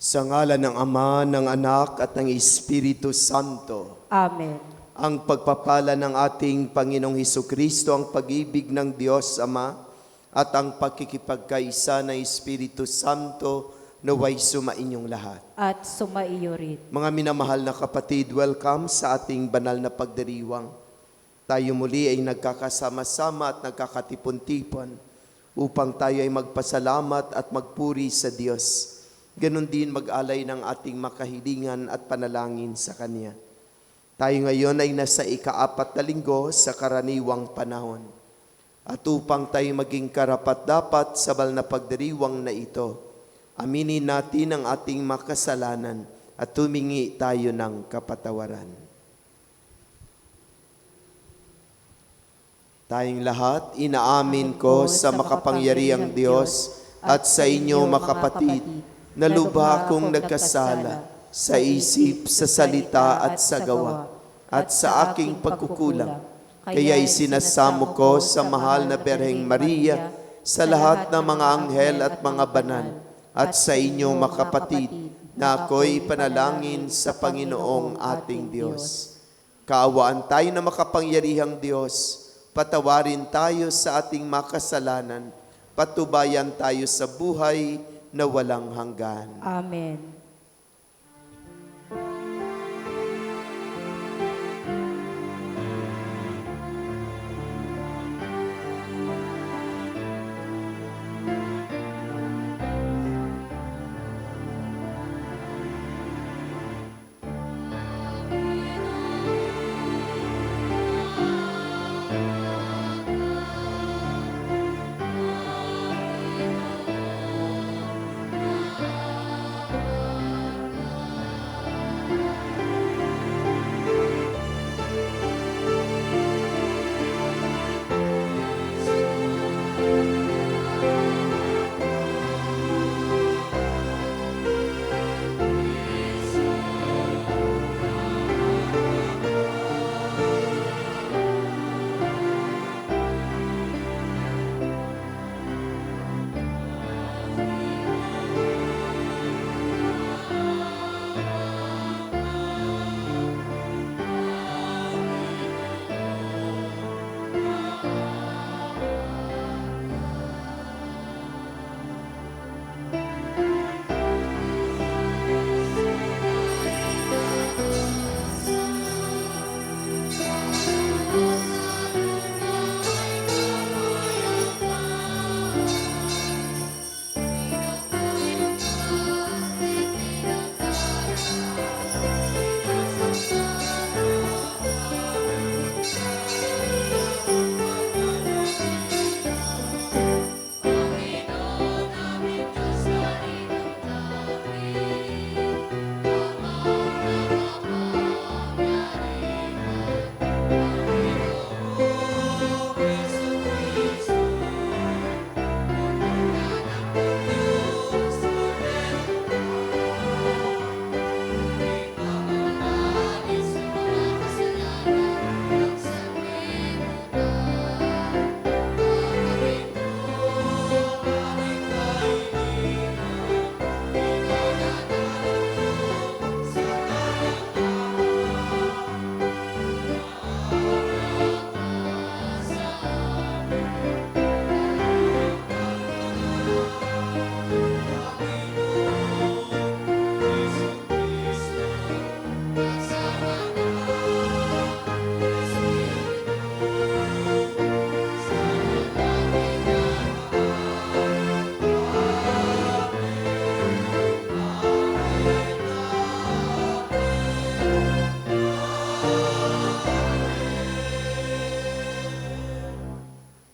Sa ngalan ng Ama, ng Anak, at ng Espiritu Santo. Amen. Ang pagpapala ng ating Panginoong Hesukristo, ang pag-ibig ng Diyos Ama, at ang pagkikipagkaisa ng Espiritu Santo, naway sumainyong lahat. At sumaiyo rin. Mga minamahal na kapatid, welcome sa ating banal na pagdiriwang. Tayo muli ay nagkakasama-sama at nagkakatipon-tipon upang tayo ay magpasalamat at magpuri sa Diyos. Ganon din mag-alay ng ating makahilingan at panalangin sa Kanya. Tayo ngayon ay nasa ika-4 na linggo sa karaniwang panahon. At upang tayo maging karapat-dapat sa banal na pagdiriwang na ito, aminin natin ang ating makasalanan at tumingi tayo ng kapatawaran. Tayong lahat, inaamin ko sa makapangyarihang Diyos at sa inyo mga kapatid, na lubha akong nagkasala sa isip, sa salita at sa gawa, at sa aking pagkukulang. Kaya isinasamo ko sa mahal na Birheng Maria, sa lahat ng mga anghel at mga banal, at sa inyo mga kapatid, na ako'y panalangin sa Panginoong ating Diyos. Kaawaan tayo na makapangyarihang Diyos, patawarin tayo sa ating makasalanan, patubayan tayo sa buhay na walang hanggan. Amen.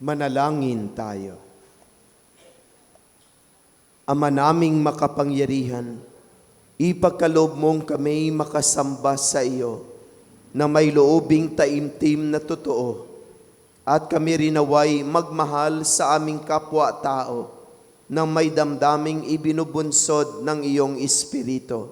Manalangin tayo. Ama naming makapangyarihan, ipagkaloob mong kami makasamba sa iyo na may loobing taimtim na totoo, at kami rinaway magmahal sa aming kapwa-tao na may damdaming ibinubunsod ng iyong Espiritu.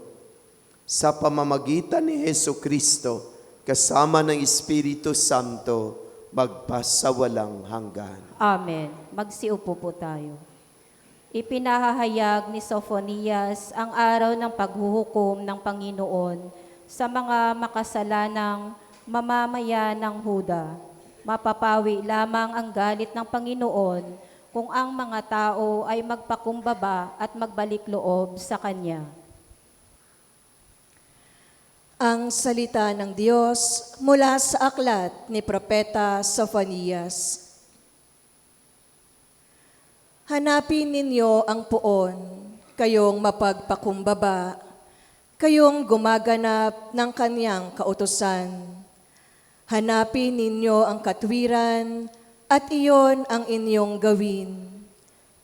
Sa pamamagitan ni Hesukristo, kasama ng Espiritu Santo, magpasawalang hanggan. Amen. Magsiupo po tayo. Ipinahahayag ni Sophonias ang araw ng paghuhukom ng Panginoon sa mga makasalanang mamamayan ng Huda. Mapapawi lamang ang galit ng Panginoon kung ang mga tao ay magpakumbaba at magbalik loob sa Kanya. Ang salita ng Diyos mula sa aklat ni Propeta Sophonias. Hanapin ninyo ang puon, kayong mapagpakumbaba, kayong gumaganap ng kaniyang kautusan. Hanapin ninyo ang katwiran at iyon ang inyong gawin.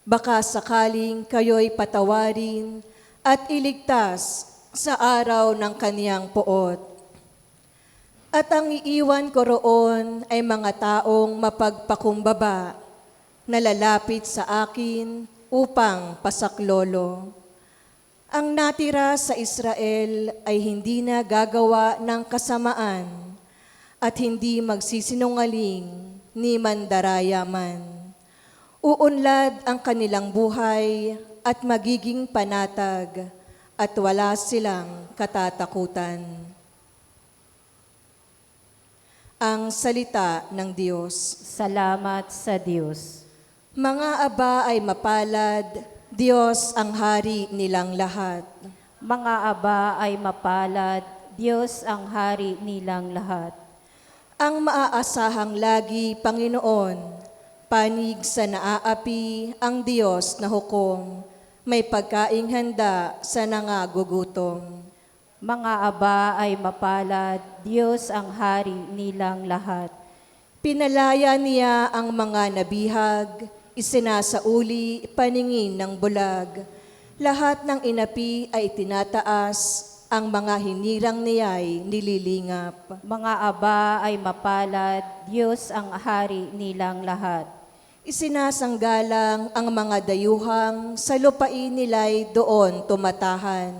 Baka sakaling kayo'y patawarin at iligtas sa araw ng kaniyang poot. At ang iiwan ko roon ay mga taong mapagpakumbaba, na lalapit sa akin upang pasaklolo. Ang natira sa Israel ay hindi na gagawa ng kasamaan at hindi magsisinungaling ni mandaraya man. Uunlad ang kanilang buhay at magiging panatag at wala silang katatakutan. Ang salita ng Diyos. Salamat sa Diyos. Mga aba ay mapalad, Diyos ang hari nilang lahat. Mga aba ay mapalad, Diyos ang hari nilang lahat. Ang maaasahang lagi, Panginoon, panig sa naaapi ang Diyos na hukom, may pagkaing handa sa nangagugutom. Mga aba ay mapalad, Diyos ang hari nilang lahat. Pinalaya niya ang mga nabihag, isinasauli paningin ng bulag. Lahat ng inapi ay tinataas, ang mga hinirang niya'y nililingap. Mga aba ay mapalad, Diyos ang hari nilang lahat. Isinasanggalang ang mga dayuhang sa lupain nila'y doon tumatahan.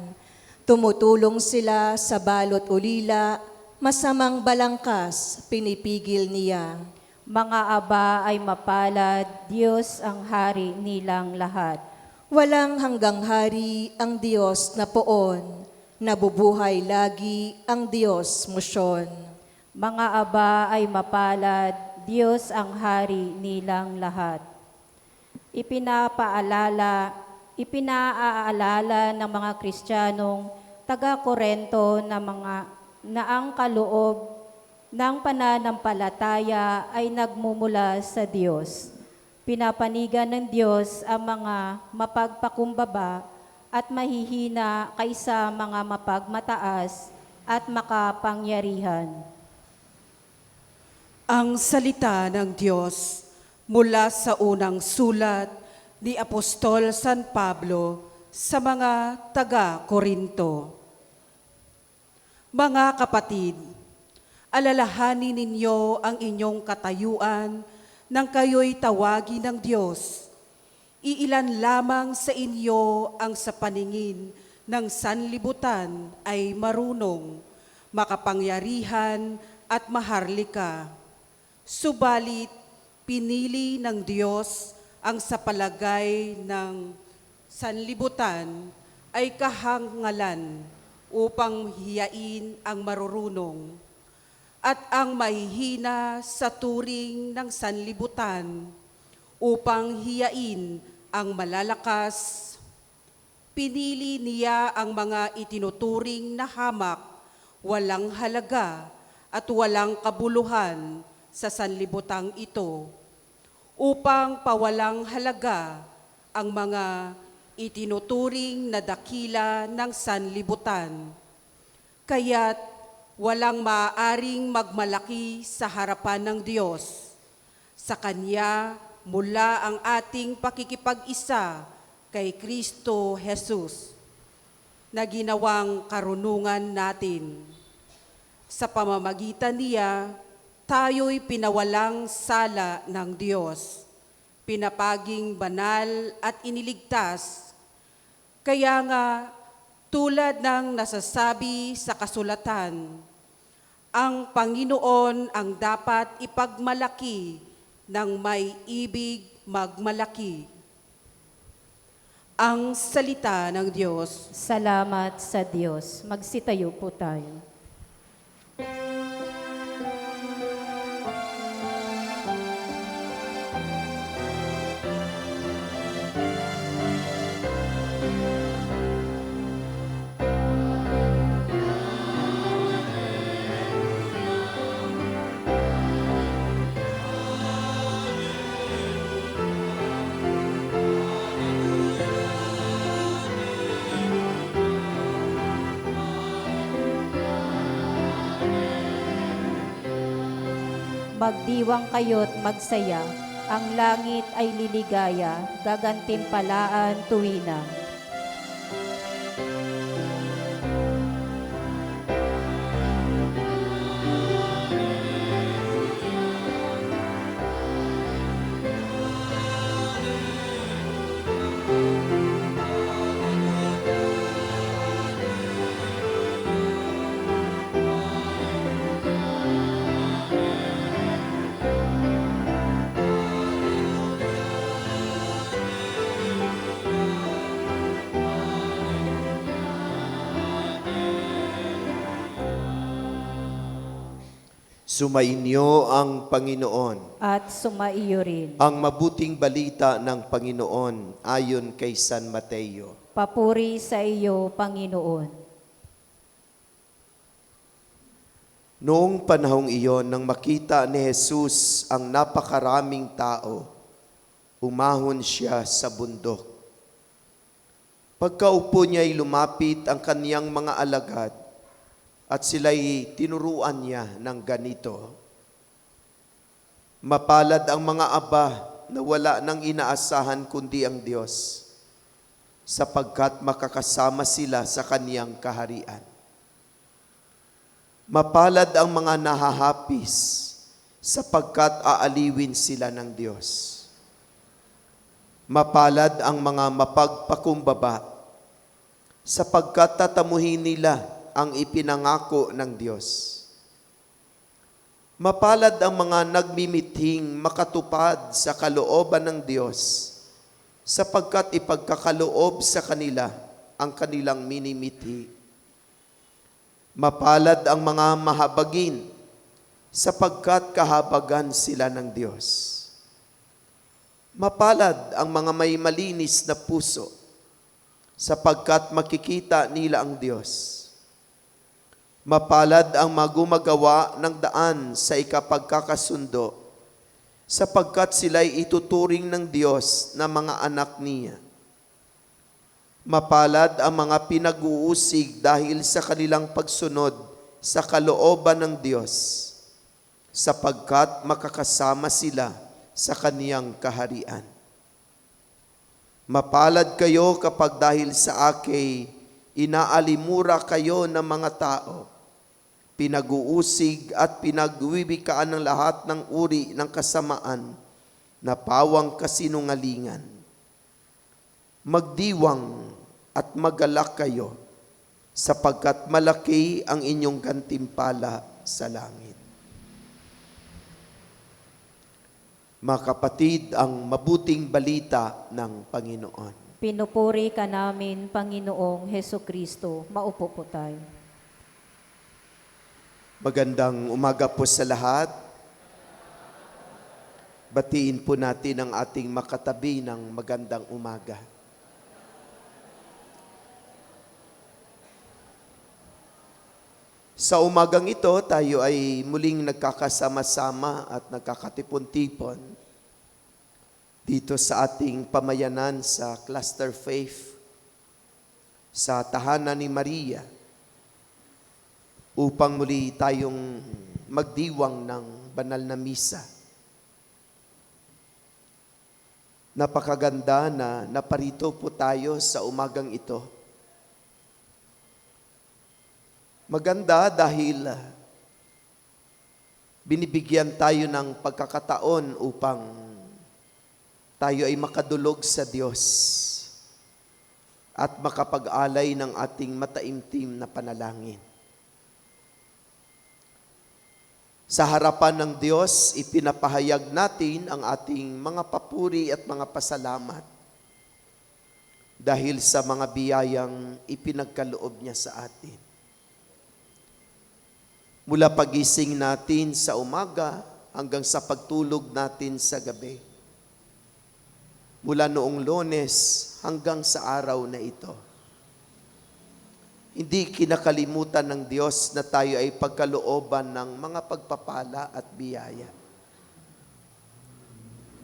Tumutulong sila sa balot ulila, masamang balangkas pinipigil niya. Mga aba ay mapalad, Diyos ang hari nilang lahat. Walang hanggang hari ang Diyos na poon, nabubuhay lagi ang Diyos musyon. Mga aba ay mapalad, Diyos ang hari nilang lahat. Ipinaaalala ng mga Kristiyanong taga-Korento na ang kaloob ng pananampalataya ay nagmumula sa Diyos. Pinapanigan ng Diyos ang mga mapagpakumbaba at mahihina kaysa mga mapagmataas at makapangyarihan. Ang salita ng Diyos mula sa unang sulat ni Apostol San Pablo sa mga taga-Korinto. Mga kapatid, alalahanin ninyo ang inyong katayuan nang kayo'y tawagin ng Diyos. Iilan lamang sa inyo ang sa paningin ng sanlibutan ay marunong, makapangyarihan at maharlika. Subalit, pinili ng Diyos ang sa palagay ng sanlibutan ay kahangalan upang hiyain ang marurunong at ang mahihina sa turing ng sanlibutan upang hiyain ang malalakas. Pinili niya ang mga itinuturing na hamak, walang halaga at walang kabuluhan sa sanlibutang ito, upang pawalang halaga ang mga itinuturing na dakila ng sanlibutan. Kaya't walang maaaring magmalaki sa harapan ng Diyos. Sa Kanya mula ang ating pakikipag-isa kay Kristo Jesus na ginawang karunungan natin. Sa pamamagitan niya, tayo'y pinawalang sala ng Diyos, pinapaging banal at iniligtas. Kaya nga, tulad ng nasasabi sa kasulatan, ang Panginoon ang dapat ipagmalaki ng may ibig magmalaki. ang salita ng Diyos. Salamat sa Diyos. Magsitayo po tayo. Magdiwang kayo't magsaya, ang langit ay liligaya, gagantimpalaan tuwina. Sumainyo ang Panginoon. At sumaiyo rin. Ang mabuting balita ng Panginoon ayon kay San Mateo. Papuri sa iyo, Panginoon. Noong panahong iyon, nang makita ni Jesus ang napakaraming tao, umahon siya sa bundok. Pagkaupo niya ay lumapit ang kaniyang mga alagad at sila'y tinuruan niya ng ganito. Mapalad ang mga aba na wala nang inaasahan kundi ang Diyos, sapagkat makakasama sila sa kaniyang kaharian. Mapalad ang mga nahahapis, sapagkat aaliwin sila ng Diyos. Mapalad ang mga mapagpakumbaba, sapagkat tatamuhin nila ang ipinangako ng Diyos. Mapalad ang mga nagmimithing makatupad sa kalooban ng Diyos, sapagkat ipagkakaloob sa kanila ang kanilang minimithi. Mapalad ang mga mahabagin, sapagkat kahabagan sila ng Diyos. Mapalad ang mga may malinis na puso, sapagkat makikita nila ang Diyos. Mapalad ang magumagawa ng daan sa ikapagkakasundo, sapagkat sila'y ituturing ng Diyos na mga anak niya. Mapalad ang mga pinag-uusig dahil sa kanilang pagsunod sa kalooban ng Diyos, sapagkat makakasama sila sa kaniyang kaharian. Mapalad kayo kapag dahil sa akin inaalimura kayo ng mga tao, pinag-uusig at pinagwiwikaan ng lahat ng uri ng kasamaan na pawang kasinungalingan. Magdiwang at magalak kayo, sapagkat malaki ang inyong gantimpala sa langit. Mga kapatid, ang mabuting balita ng Panginoon. Pinupuri ka namin, Panginoong Hesukristo. Maupo po tayo. Magandang umaga po sa lahat. Batiin po natin ang ating makatabi ng magandang umaga. Sa umagang ito, tayo ay muling nagkakasama-sama at nagkakatipon-tipon dito sa ating pamayanan sa Cluster Faith, sa Tahanan ni Maria, upang muli tayong magdiwang ng banal na misa. Napakaganda na naparito po tayo sa umagang ito. Maganda dahil binibigyan tayo ng pagkakataon upang tayo ay makadulog sa Diyos at makapag-alay ng ating mataimtim na panalangin. Sa harapan ng Diyos, ipinapahayag natin ang ating mga papuri at mga pasalamat dahil sa mga biyayang ipinagkaloob niya sa atin. Mula pagising natin sa umaga hanggang sa pagtulog natin sa gabi. Mula noong Lunes hanggang sa araw na ito. Hindi kinakalimutan ng Diyos na tayo ay pagkalooban ng mga pagpapala at biyaya.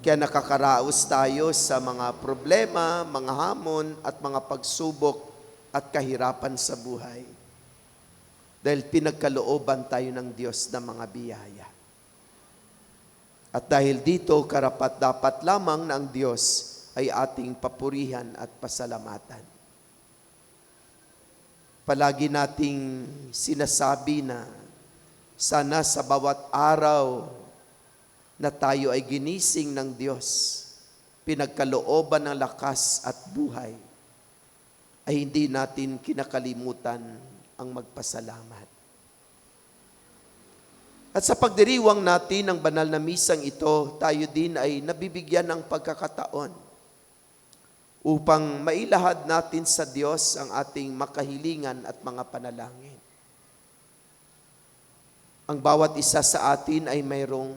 Kaya nakakaraos tayo sa mga problema, mga hamon at mga pagsubok at kahirapan sa buhay. Dahil pinagkalooban tayo ng Diyos ng mga biyaya. At dahil dito, karapat-dapat lamang na ang Diyos ay ating papurihan at pasalamatan. Palagi nating sinasabi na sana sa bawat araw na tayo ay ginising ng Diyos, pinagkalooban ng lakas at buhay, ay hindi natin kinakalimutan ang magpasalamat. At sa pagdiriwang natin ng banal na misang ito, tayo din ay nabibigyan ng pagkakataon upang mailahad natin sa Diyos ang ating makahilingan at mga panalangin. Ang bawat isa sa atin ay mayroong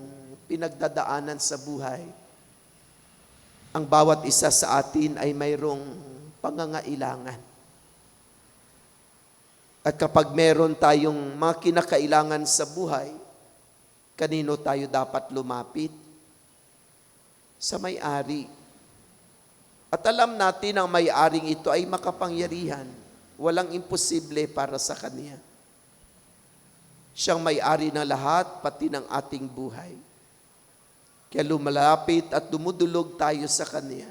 pinagdadaanan sa buhay. Ang bawat isa sa atin ay mayroong pangangailangan. At kapag meron tayong mga kinakailangan sa buhay, kanino tayo dapat lumapit? Sa may-ari. At alam natin ang may-aring ito ay makapangyarihan. Walang imposible para sa Kanya. Siyang may-ari ng lahat, pati ng ating buhay. Kaya lumalapit at dumudulog tayo sa Kanya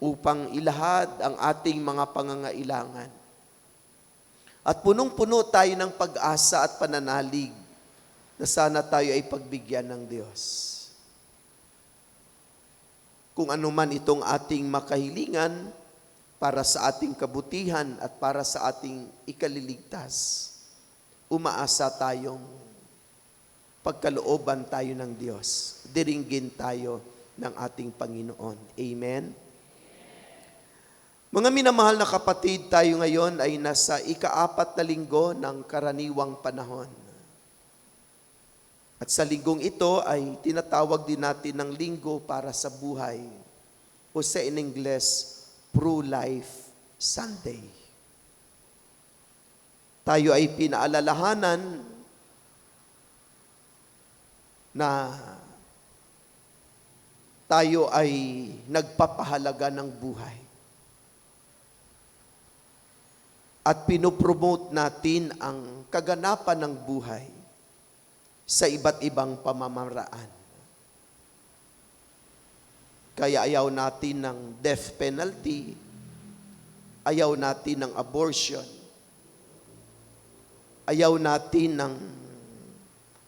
upang ilahad ang ating mga pangangailangan. At punong-puno tayo ng pag-asa at pananalig na sana tayo ay pagbigyan ng Diyos. Kung ano man itong ating makahilingan para sa ating kabutihan at para sa ating ikaliligtas, umaasa tayong pagkalooban tayo ng Diyos. Diringgin tayo ng ating Panginoon. Amen? Mga minamahal na kapatid, tayo ngayon ay nasa ika-4 na linggo ng karaniwang panahon. At sa linggong ito ay tinatawag din natin ng linggo para sa buhay o sa in English, Pro-Life Sunday. Tayo ay pinaalalahanan na tayo ay nagpapahalaga ng buhay. At pinopromote natin ang kaganapan ng buhay sa iba't ibang pamamaraan. Kaya ayaw natin ng death penalty, ayaw natin ng abortion, ayaw natin ng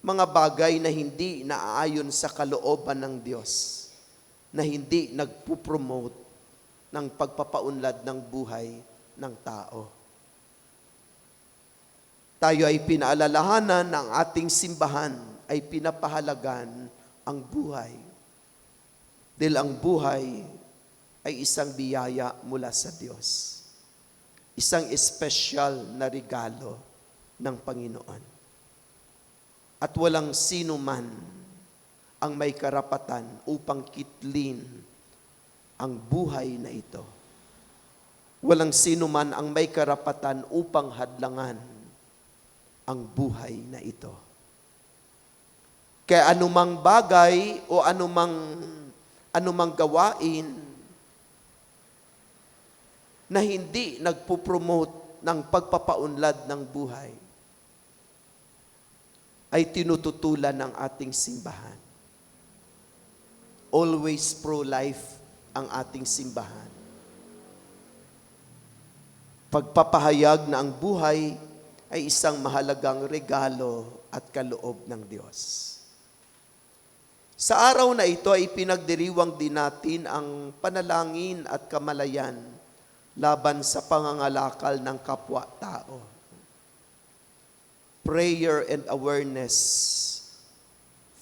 mga bagay na hindi naaayon sa kalooban ng Diyos, na hindi nagpupromote ng pagpapaunlad ng buhay ng tao. Tayo ay pinaalalahanan ng ating simbahan ay pinapahalagan ang buhay. Dahil ang buhay ay isang biyaya mula sa Diyos. Isang espesyal na regalo ng Panginoon. At walang sino man ang may karapatan upang kitlin ang buhay na ito. Walang sino man ang may karapatan upang hadlangan ang buhay na ito. Kaya anumang bagay o anumang gawain na hindi nagpupromote ng pagpapaunlad ng buhay ay tinututulan ng ating simbahan. Always pro-life ang ating simbahan. Pagpapahayag na ang buhay ay isang mahalagang regalo at kaloob ng Diyos. Sa araw na ito ay pinagdiriwang din natin ang panalangin at kamalayan laban sa pangangalakal ng kapwa-tao. Prayer and awareness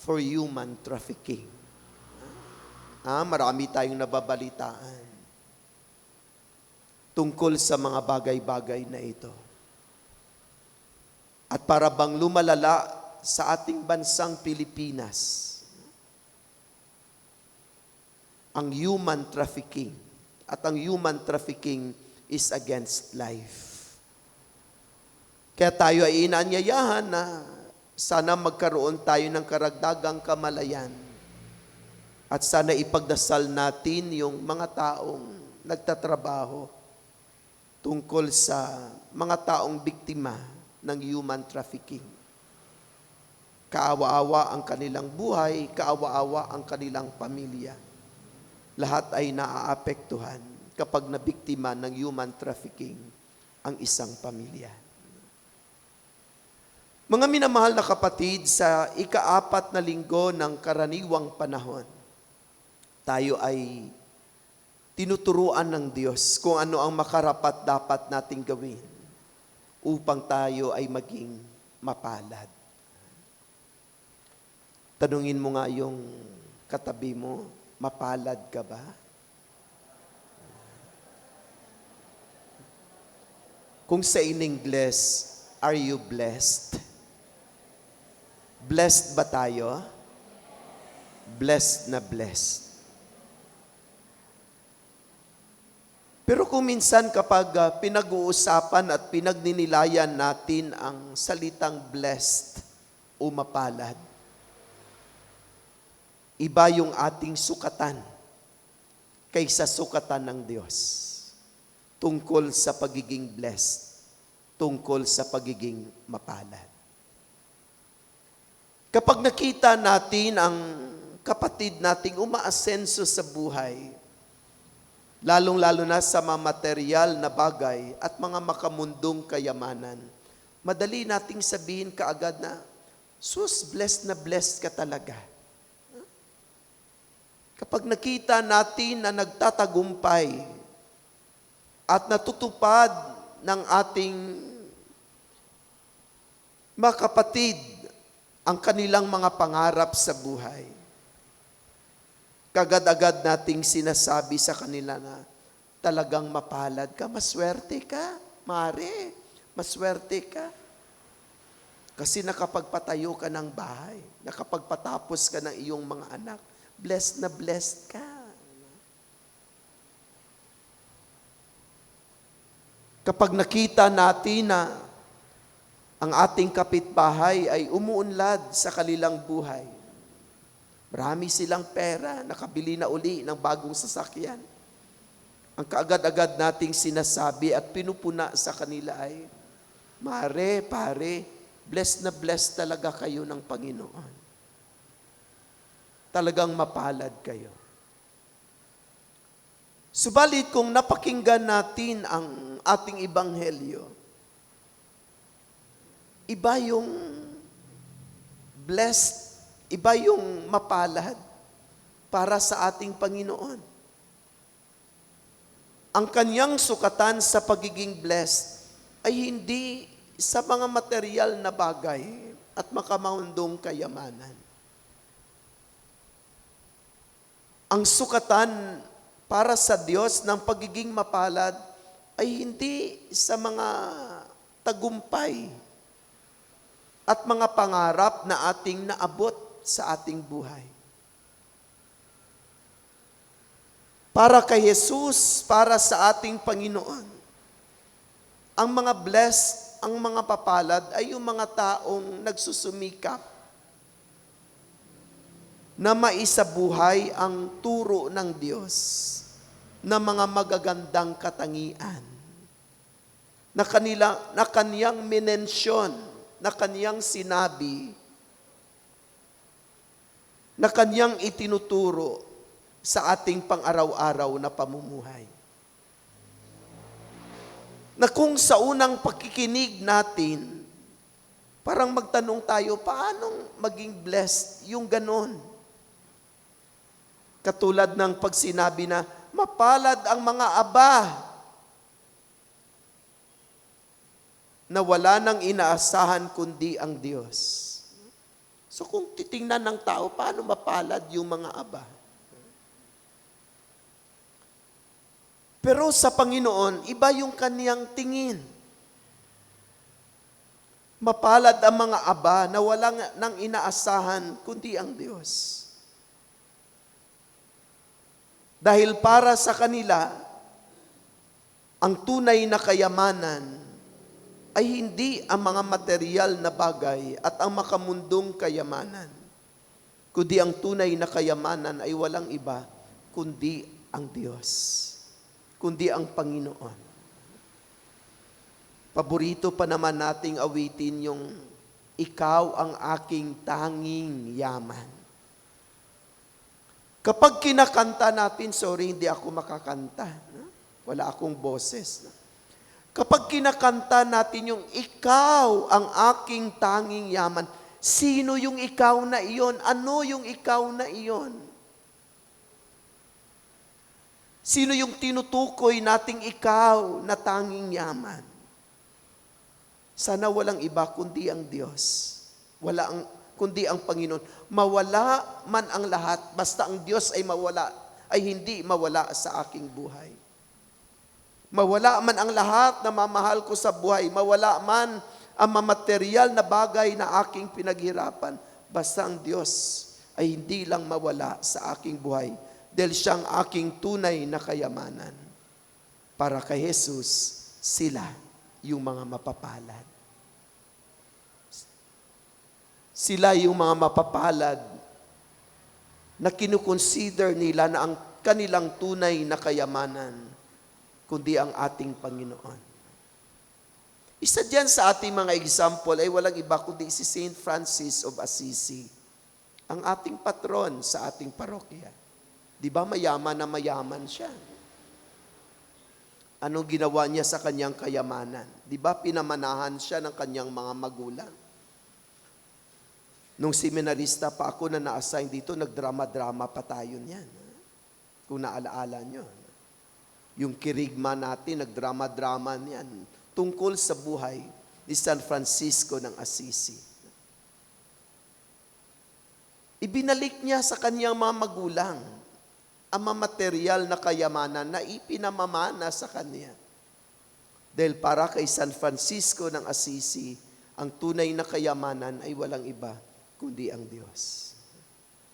for human trafficking. Marami tayong nababalitaan. tungkol sa mga bagay-bagay na ito. At para bang lumalala sa ating bansang Pilipinas, ang human trafficking. At ang human trafficking is against life. Kaya tayo ay inaanyayahan na sana magkaroon tayo ng karagdagang kamalayan. At sana ipagdasal natin yung mga taong nagtatrabaho tungkol sa mga taong biktima ng human trafficking. Kaawa-awa ang kanilang buhay, kaawa-awa ang kanilang pamilya. Lahat ay naaapektuhan kapag nabiktima ng human trafficking ang isang pamilya. Mga minamahal na kapatid, sa ika-4 na linggo ng karaniwang panahon, tayo ay tinuturuan ng Diyos kung ano ang makarapat dapat nating gawin upang tayo ay maging mapalad. Tanungin mo nga yung katabi mo, mapalad ka ba? Kung sa in-English, are you blessed? Blessed ba tayo? Blessed na blessed. Pero kung minsan kapag pinag-uusapan at pinagninilayan natin ang salitang blessed o mapalad, iba yung ating sukatan kaysa sukatan ng Diyos tungkol sa pagiging blessed, tungkol sa pagiging mapalad. Kapag nakita natin ang kapatid nating umaasenso sa buhay, lalong-lalo na sa mga material na bagay at mga makamundong kayamanan, madali nating sabihin kaagad na, sus, blessed na blessed ka talaga. Kapag nakita natin na nagtatagumpay at natutupad ng ating mga kapatid ang kanilang mga pangarap sa buhay, kagad-agad nating sinasabi sa kanila na talagang mapalad ka, maswerte ka, mare, maswerte ka. Kasi nakapagpatayo ka ng bahay, nakapagpatapos ka ng iyong mga anak, blessed na blessed ka. Kapag nakita natin na ang ating kapitbahay ay umuunlad sa kanilang buhay, marami silang pera, nakabili na uli ng bagong sasakyan, ang kaagad-agad nating sinasabi at pinupuna sa kanila ay, mare, pare, blessed na blessed talaga kayo ng Panginoon. Talagang mapalad kayo. Subalit kung napakinggan natin ang ating ebanghelyo, iba yung blessed, iba yung mapalad para sa ating Panginoon. Ang kanyang sukatan sa pagiging blessed ay hindi sa mga material na bagay at makamahundong kayamanan. Ang sukatan para sa Diyos ng pagiging mapalad ay hindi sa mga tagumpay at mga pangarap na ating naabot sa ating buhay. Para kay Jesus, para sa ating Panginoon, ang mga blessed, ang mga papalad ay yung mga taong nagsusumikap na maisabuhay ang turo ng Diyos na mga magagandang katangian na kaniyang minensyon, na kaniyang sinabi, na kaniyang itinuturo sa ating pang-araw-araw na pamumuhay. Na kung sa unang pakikinig natin, parang magtanong tayo, paanong maging blessed yung ganon? Katulad ng pagsinabi na, mapalad ang mga aba na wala nang inaasahan kundi ang Diyos. So kung titingnan ng tao, paano mapalad yung mga aba? Pero sa Panginoon, iba yung kaniyang tingin. Mapalad ang mga aba na walang nang inaasahan kundi ang Diyos. Dahil para sa kanila, ang tunay na kayamanan ay hindi ang mga material na bagay at ang makamundong kayamanan, kundi ang tunay na kayamanan ay walang iba kundi ang Diyos, kundi ang Panginoon. Paborito pa naman nating awitin yung ikaw ang aking tanging yaman. Kapag kinakanta natin, sorry, hindi ako makakanta. No? Wala akong boses. No? Kapag kinakanta natin yung ikaw ang aking tanging yaman, sino yung ikaw na iyon? Ano yung ikaw na iyon? Sino yung tinutukoy nating ikaw na tanging yaman? Sana walang iba kundi ang Diyos. Kundi ang Panginoon. Mawala man ang lahat, basta ang Diyos ay mawala, ay hindi mawala sa aking buhay. Mawala man ang lahat na mamahal ko sa buhay, mawala man ang mamaterial na bagay na aking pinaghirapan, basta ang Diyos ay hindi lang mawala sa aking buhay, dahil siyang aking tunay na kayamanan. Para kay Jesus, sila yung mga mapapalad. Sila yung mga mapapalad na kinukonsider nila na ang kanilang tunay na kayamanan, kundi ang ating Panginoon. Isa dyan sa ating mga example ay walang iba kundi si Saint Francis of Assisi, ang ating patron sa ating parokya. Di ba mayaman na mayaman siya? Anong ginawa niya sa kanyang kayamanan? Di ba pinamanahan siya ng kanyang mga magulang? Nung seminarista pa ako na na-assign dito, nagdrama-drama pa tayo niyan. Kung naalaala nyo. Yung kirigma natin, nagdrama-drama niyan. Tungkol sa buhay ni San Francisco ng Assisi. Ibinalik niya sa kanyang mga magulang ang mga material na kayamanan na ipinamamana sa kanya. Dahil para kay San Francisco ng Assisi, ang tunay na kayamanan ay walang iba kundi ang Diyos,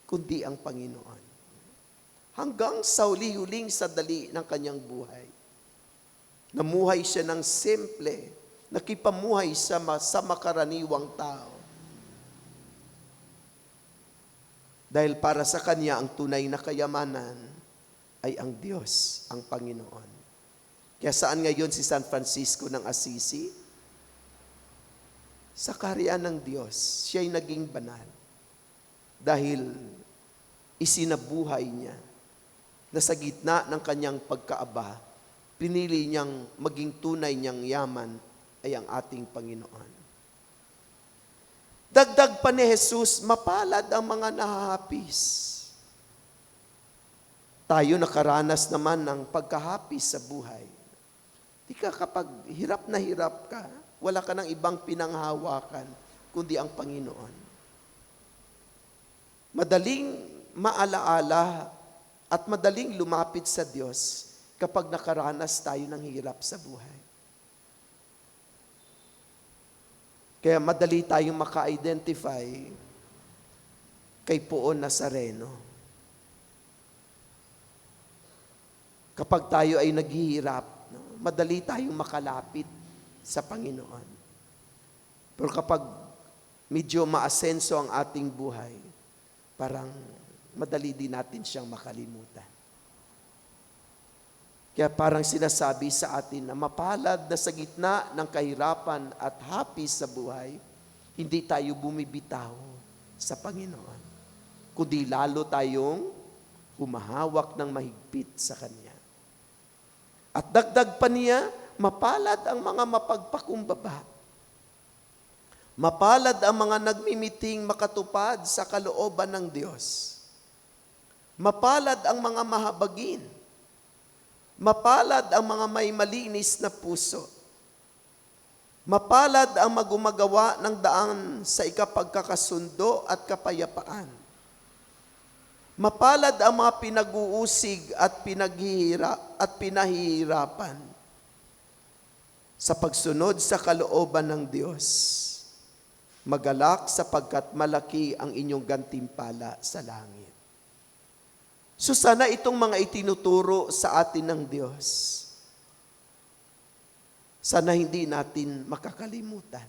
kundi ang Panginoon. Hanggang sa huli-huling sandali ng kanyang buhay, namuhay siya ng simple, nakipamuhay sa makaraniwang tao. Dahil para sa kanya, ang tunay na kayamanan ay ang Diyos, ang Panginoon. Kaya saan ngayon si San Francisco ng Assisi? Sa kaharian ng Diyos, siya'y naging banal. Dahil isinabuhay niya na sa gitna ng kanyang pagkaaba, pinili niyang maging tunay niyang yaman ay ang ating Panginoon. Dagdag pa ni Jesus, mapalad ang mga nahahapis. Tayo nakaranas naman ng pagkahapis sa buhay. Di ka kapag hirap na hirap ka, wala ka ng ibang pinanghawakan kundi ang Panginoon. Madaling maalaala at madaling lumapit sa Diyos kapag nakaranas tayo ng hirap sa buhay. Kaya madali tayong maka-identify kay Poon Nazareno. Kapag tayo ay naghihirap, madali tayong makalapit sa Panginoon. Pero kapag medyo maasenso ang ating buhay, parang madali din natin siyang makalimutan. Kaya parang sinasabi sa atin na mapalad na sa gitna ng kahirapan at happy sa buhay, hindi tayo bumibitaw sa Panginoon, kundi lalo tayong humahawak ng mahigpit sa Kanya. At dagdag pa niya, mapalad ang mga mapagpakumbaba. Mapalad ang mga nagmimiting makatupad sa kalooban ng Diyos. Mapalad ang mga mahabagin. Mapalad ang mga may malinis na puso. Mapalad ang magumagawa ng daan sa ikapagkakasundo at kapayapaan. Mapalad ang mga pinag-uusig at pinahihirapan sa pagsunod sa kalooban ng Diyos. Magalak sapagkat malaki ang inyong gantimpala sa langit. So sana itong mga itinuturo sa atin ng Diyos, sana hindi natin makakalimutan.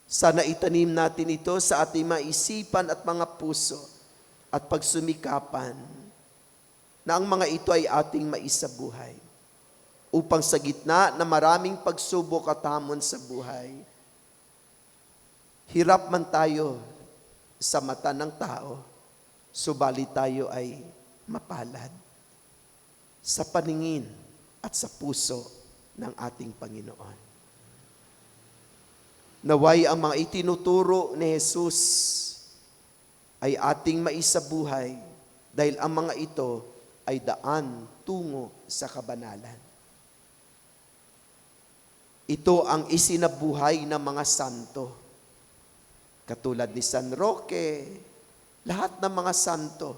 Sana itanim natin ito sa ating mga isipan at mga puso at pagsumikapan na ang mga ito ay ating maisabuhay upang sa gitna na maraming pagsubok at hamon sa buhay, hirap man tayo sa mata ng tao, subalit tayo ay mapalad sa paningin at sa puso ng ating Panginoon. Naway ang mga itinuturo ni Jesus ay ating maisabuhay dahil ang mga ito ay daan tungo sa kabanalan. Ito ang isinabuhay ng mga santo. Katulad ni San Roque, lahat ng mga santo,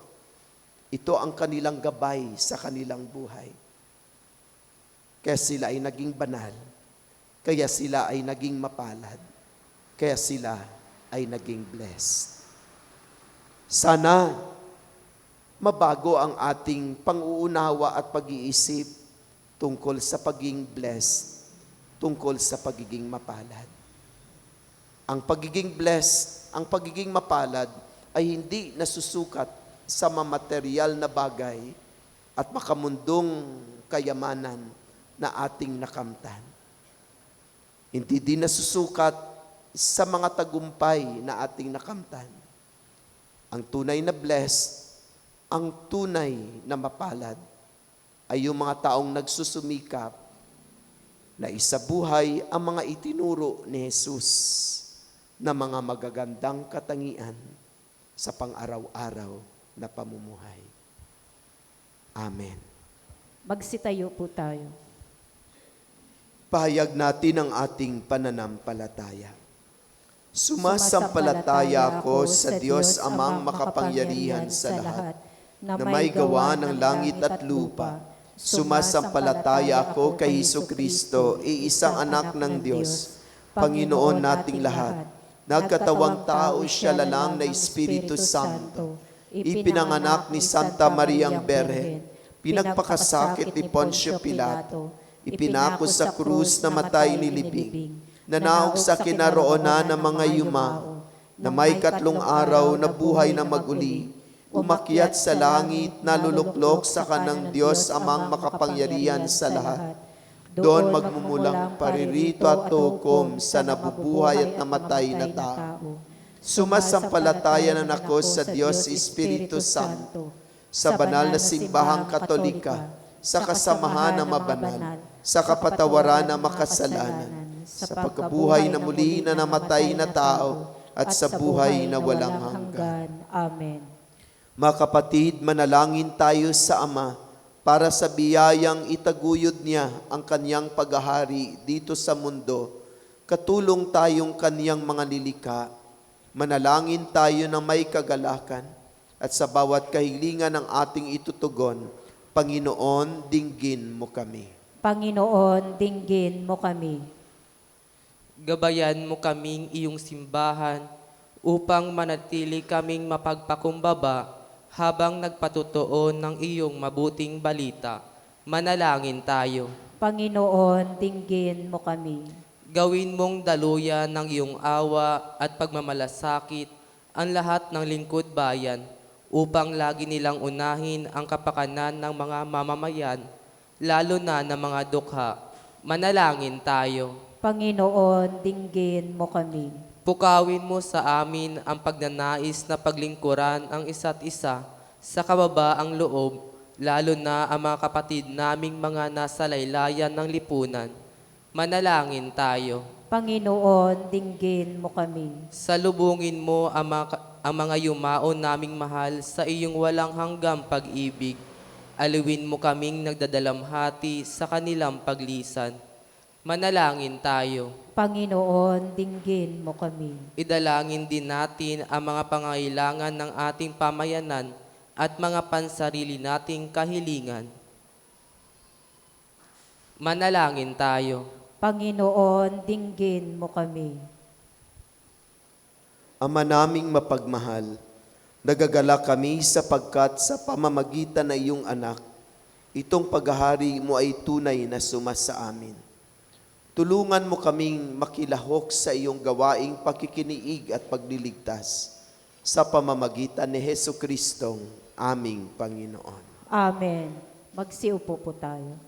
ito ang kanilang gabay sa kanilang buhay. Kaya sila ay naging banal, kaya sila ay naging mapalad, kaya sila ay naging blessed. Sana mabago ang ating pang-uunawa at pag-iisip tungkol sa pagiging blessed, tungkol sa pagiging mapalad. Ang pagiging blessed, ang pagiging mapalad ay hindi nasusukat sa mamaterial na bagay at makamundong kayamanan na ating nakamtan. Hindi din nasusukat sa mga tagumpay na ating nakamtan. Ang tunay na blessed, ang tunay na mapalad ay yung mga taong nagsusumikap na isabuhay ang mga itinuro ni Jesus na mga magagandang katangian sa pang-araw-araw na pamumuhay. Amen. Magsitayo po tayo. Pahayag natin ang ating pananampalataya. Sumasampalataya ako sa Diyos Amang makapangyarihan sa lahat, na may gawa ng langit at lupa. Sumasampalataya ako kay Hesukristo, iisang anak ng Diyos, Panginoon nating lahat. Nagkatawang tao siya lalang na Espiritu Santo. Ipinanganak ni Santa Mariang Berhen, pinagpakasakit ni Poncio Pilato, ipinako sa krus na matay nilibing, nanahog sa kinaroonan ng mga yumao, na may 3 araw na buhay na maguli, umakyat sa langit, naluluklok sa kanang Diyos Amang makapangyarihan sa lahat. Doon magmumulang paririto at tukom sa nabubuhay at namatay na tao. Sumasampalataya na ako sa Diyos Espiritu Santo, sa banal na simbahang Katolika, sa kasamahan ng mabanal, sa kapatawaran ng makasalanan, sa pagkabuhay na muli na namatay na tao, at sa buhay na walang hanggan. Amen. Mga kapatid, manalangin tayo sa Ama para sa biyayang itaguyod niya ang kanyang paghahari dito sa mundo. Katulong tayong kanyang mga nilikha. Manalangin tayo ng may kagalakan at sa bawat kahilingan ng ating itutugon, Panginoon, dinggin mo kami. Panginoon, dinggin mo kami. Gabayan mo kaming iyong simbahan upang manatili kaming mapagpakumbaba habang nagpatutuon ng iyong mabuting balita. Manalangin tayo. Panginoon, dinggin mo kami. Gawin mong daluyan ng iyong awa at pagmamalasakit ang lahat ng lingkod bayan upang lagi nilang unahin ang kapakanan ng mga mamamayan, lalo na ng mga dukha. Manalangin tayo. Panginoon, dinggin mo kami. Pukawin mo sa amin ang pagnanais na paglingkuran ang isa't isa sa kababaang loob, lalo na ang mga kapatid naming mga nasa laylayan ng lipunan. Manalangin tayo. Panginoon, dinggin mo kami. Salubungin mo ang mga yumao naming mahal sa iyong walang hanggang pag-ibig. Aliwin mo kaming nagdadalamhati sa kanilang paglisan. Manalangin tayo. Panginoon, dinggin mo kami. Idalangin din natin ang mga pangailangan ng ating pamayanan at mga pansarili nating kahilingan. Manalangin tayo. Panginoon, dinggin mo kami. Ama naming mapagmahal, nagagalak kami sapagkat sa pamamagitan ng iyong anak, itong paghahari mo ay tunay na sumasa amin. Tulungan mo kaming makilahok sa iyong gawaing pakikiniig at pagliligtas sa pamamagitan ni Jesucristong aming Panginoon. Amen. Magsiupo po tayo.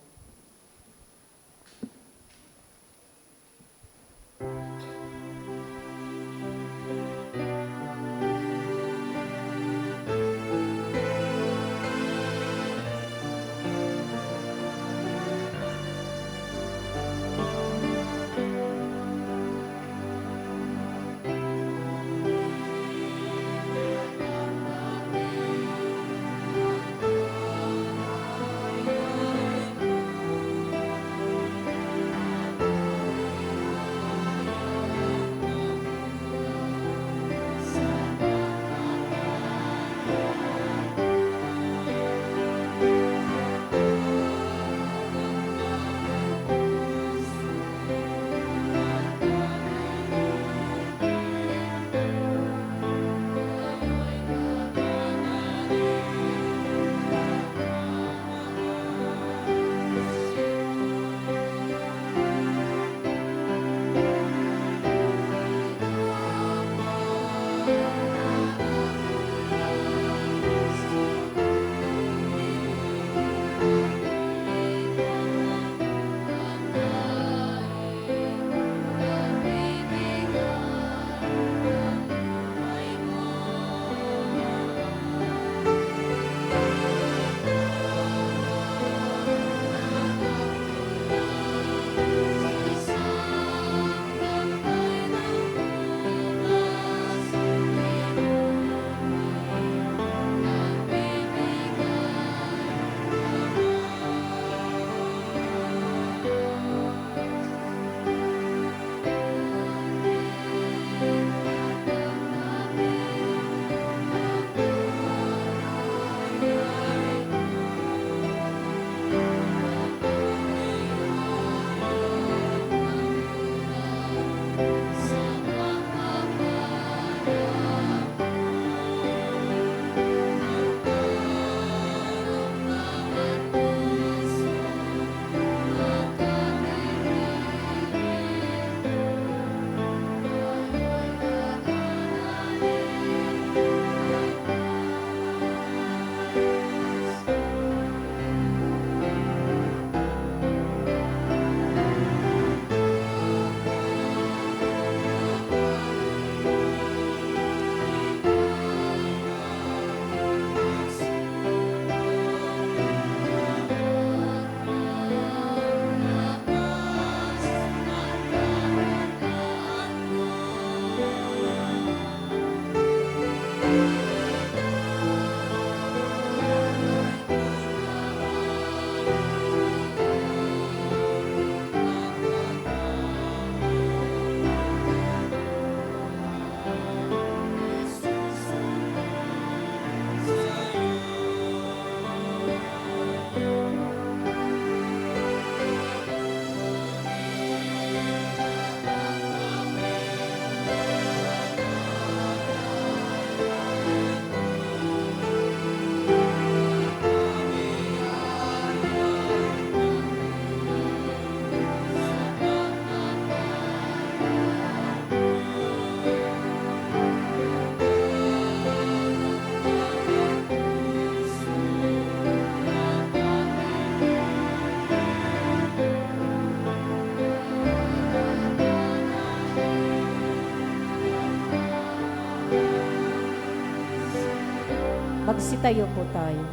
Magsitayo po tayo.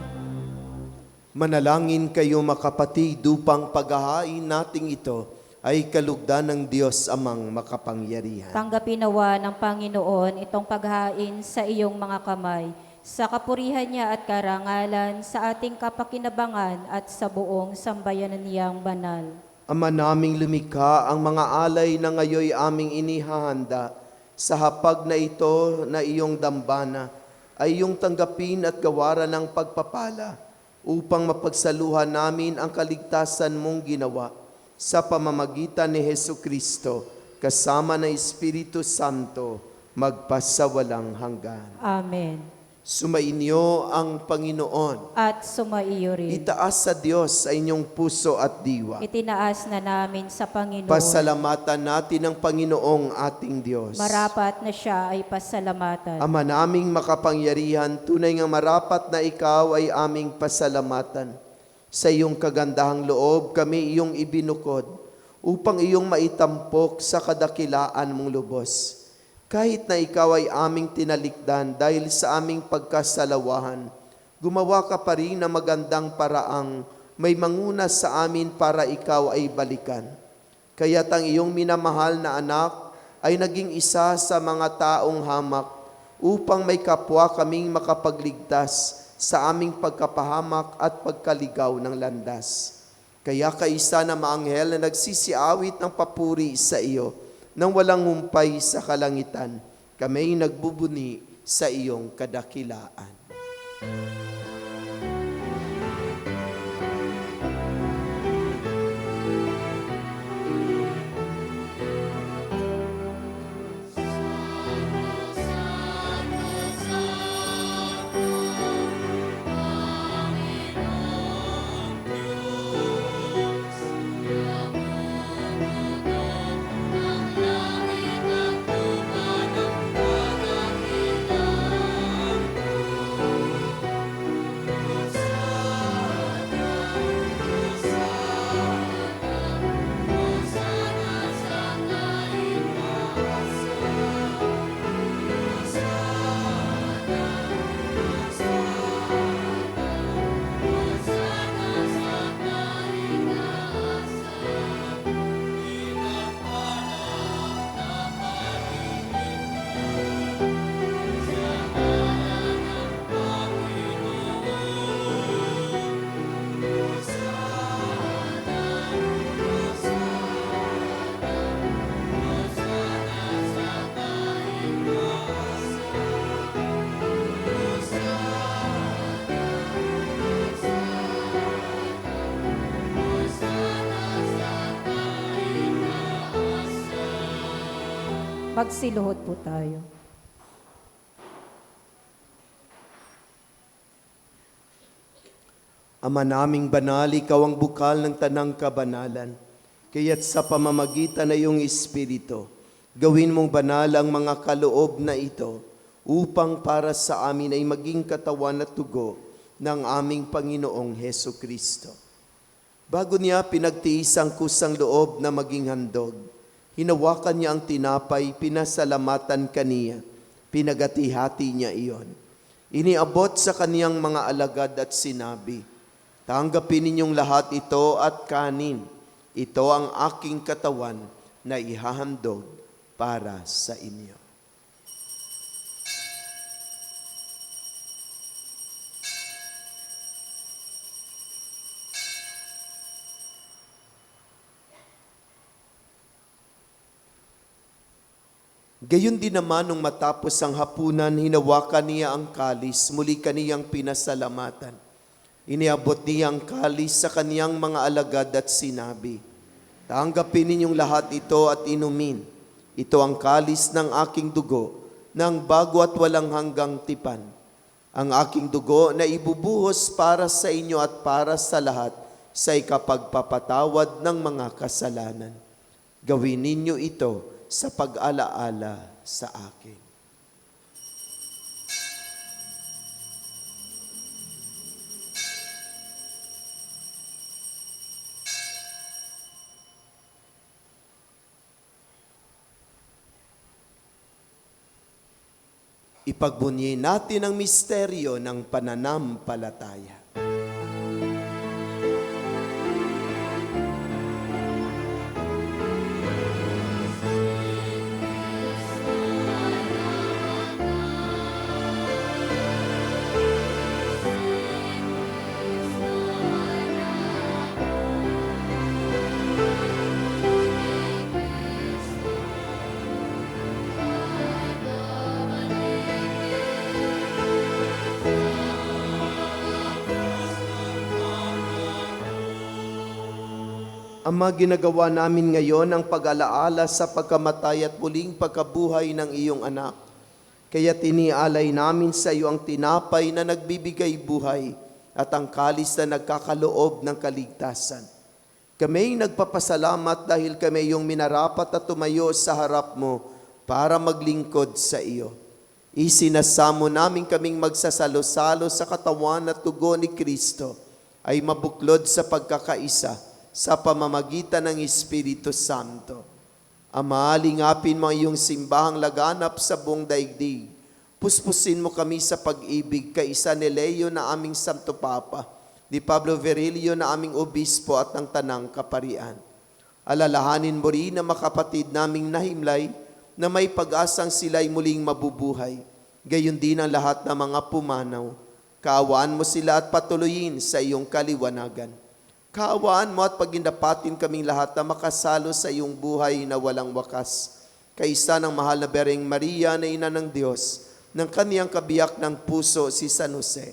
Manalangin kayo makapatid upang paghahain nating ito ay kalugdan ng Diyos amang makapangyarihan. Tanggapin nawa ng Panginoon itong paghain sa iyong mga kamay, sa kapurihan niya at karangalan, sa ating kapakinabangan at sa buong sambayanan niyang banal. Ama naming lumikha, ang mga alay na ngayoy aming inihahanda sa hapag na ito na iyong dambana ay iyong tanggapin at gawaran ng pagpapala upang mapagsaluhan namin ang kaligtasan mong ginawa sa pamamagitan ni Hesu Kristo kasama ng Espiritu Santo magpasawalang hanggan. Amen. Sumainyo ang Panginoon. At sumaiyo rin. Itaas sa Diyos sa inyong puso at diwa. Itinaas na namin sa Panginoon. Pasalamatan natin ang Panginoong ating Diyos. Marapat na siya ay pasalamatan. Ama naming makapangyarihan, tunay nga marapat na ikaw ay aming pasalamatan. Sa iyong kagandahang loob kami iyong ibinukod upang iyong maitampok sa kadakilaan mong lubos. Kahit na ikaw ay aming tinalikdan dahil sa aming pagkasalawahan, gumawa ka pa rin na magandang paraang may manguna sa amin para ikaw ay balikan. Kaya't ang iyong minamahal na anak ay naging isa sa mga taong hamak upang may kapwa kaming makapagligtas sa aming pagkapahamak at pagkaligaw ng landas. Kaya kaisa na maanghel na nagsisiawit ng papuri sa iyo, nang walang humpay sa kalangitan, kami nagbubuni sa iyong kadakilaan. Magsiluhod po tayo. Ama naming banal, ikaw ang bukal ng tanang kabanalan. Kaya't sa pamamagitan na iyong Espiritu, gawin mong banal ang mga kaloob na ito upang para sa amin ay maging katawan at tugo ng aming Panginoong Hesu Kristo. Bago niya pinagtiis ang kusang loob na maging handog, hinawakan niya ang tinapay, pinasalamatan kaniya, pinagati-hati niya iyon. Iniabot sa kaniyang mga alagad at sinabi, tanggapin ninyong lahat ito at kanin. Ito ang aking katawan na ihahandog para sa inyo. Gayon din naman nung matapos ang hapunan, hinawakan niya ang kalis, muli kaniyang pinasalamatan. Iniabot niya ang kalis sa kaniyang mga alagad at sinabi, tanggapin ninyong lahat ito at inumin. Ito ang kalis ng aking dugo, ng bago at walang hanggang tipan. Ang aking dugo na ibubuhos para sa inyo at para sa lahat sa ikapagpapatawad ng mga kasalanan. Gawin ninyo ito sa pag-alaala sa akin. Ipagbunyi natin ang misteryo ng pananampalataya. Ama, ginagawa namin ngayon ang pag-alaala sa pagkamatay at muling pagkabuhay ng iyong anak. Kaya tinialay namin sa iyo ang tinapay na nagbibigay buhay at ang kalis na nagkakaloob ng kaligtasan. Kami nagpapasalamat dahil kami yung minarapat at tumayo sa harap mo para maglingkod sa iyo. Isinasamo namin kaming magsasalo-salo sa katawan at dugo ni Kristo ay mabuklod sa pagkakaisa sa pamamagitan ng Espiritu Santo. Ama, lingapin mo ang iyong simbahang laganap sa buong daigdig. Puspusin mo kami sa pag-ibig kay San Leo na aming Santo Papa, ni Pablo Virilio na aming Obispo at ng Tanang Kaparian. Alalahanin mo rin na makapatid naming nahimlay na may pag-asang sila'y muling mabubuhay. Gayon din ang lahat ng mga pumanaw. Kaawaan mo sila at patuloyin sa iyong kaliwanagan. Kaawaan mo at pagindapatin kaming lahat na makasalo sa iyong buhay na walang wakas. Kaisa ng mahal na Bereng Maria na Ina ng Diyos, ng kaniyang kabiyak ng puso si San Jose.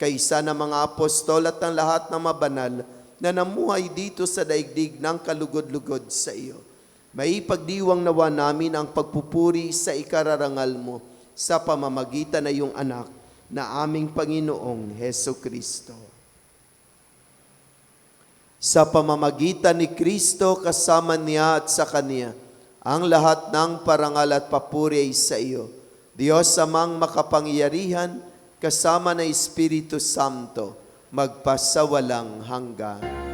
Kaisa ng mga apostol at ng lahat ng mabanal na namuhay dito sa daigdig ng kalugod-lugod sa iyo. May pagdiwang nawa namin ang pagpupuri sa ikararangal mo sa pamamagitan na iyong anak na aming Panginoong Heso Kristo. Sa pamamagitan ni Kristo, kasama niya at sa Kanya, ang lahat ng parangal at papuri ay sa iyo. Diyos amang makapangyarihan, kasama ng Espiritu Santo, magpasawalang hanggan.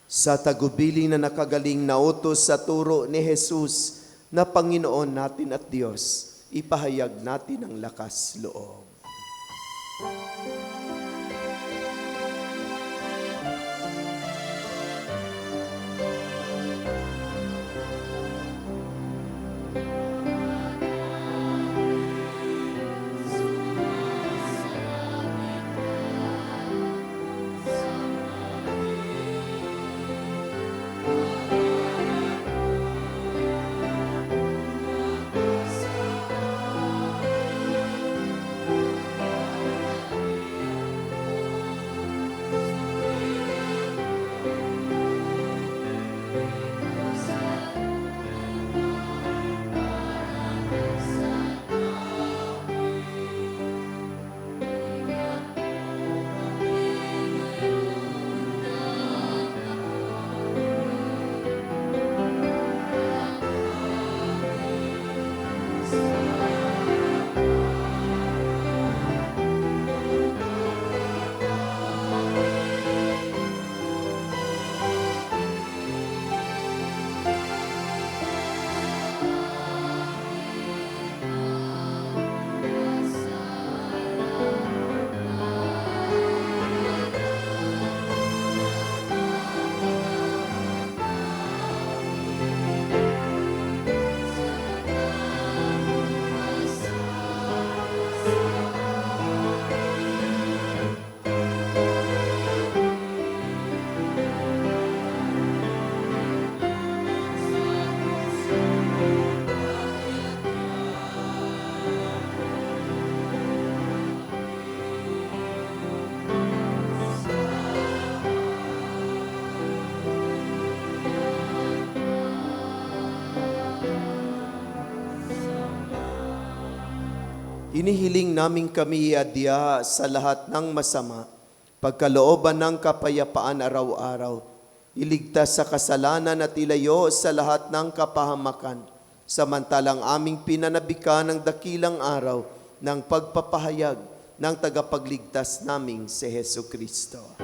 Sa tagubilin na nakagaling na utos sa turo ni Jesus na Panginoon natin at Diyos, ipahayag natin ang lakas loob. Inihiling namin kami adya sa lahat ng masama, pagkalooban ng kapayapaan araw-araw, iligtas sa kasalanan at ilayo sa lahat ng kapahamakan, samantalang aming pinanabikan ng dakilang araw ng pagpapahayag ng tagapagligtas naming si Heso Kristo.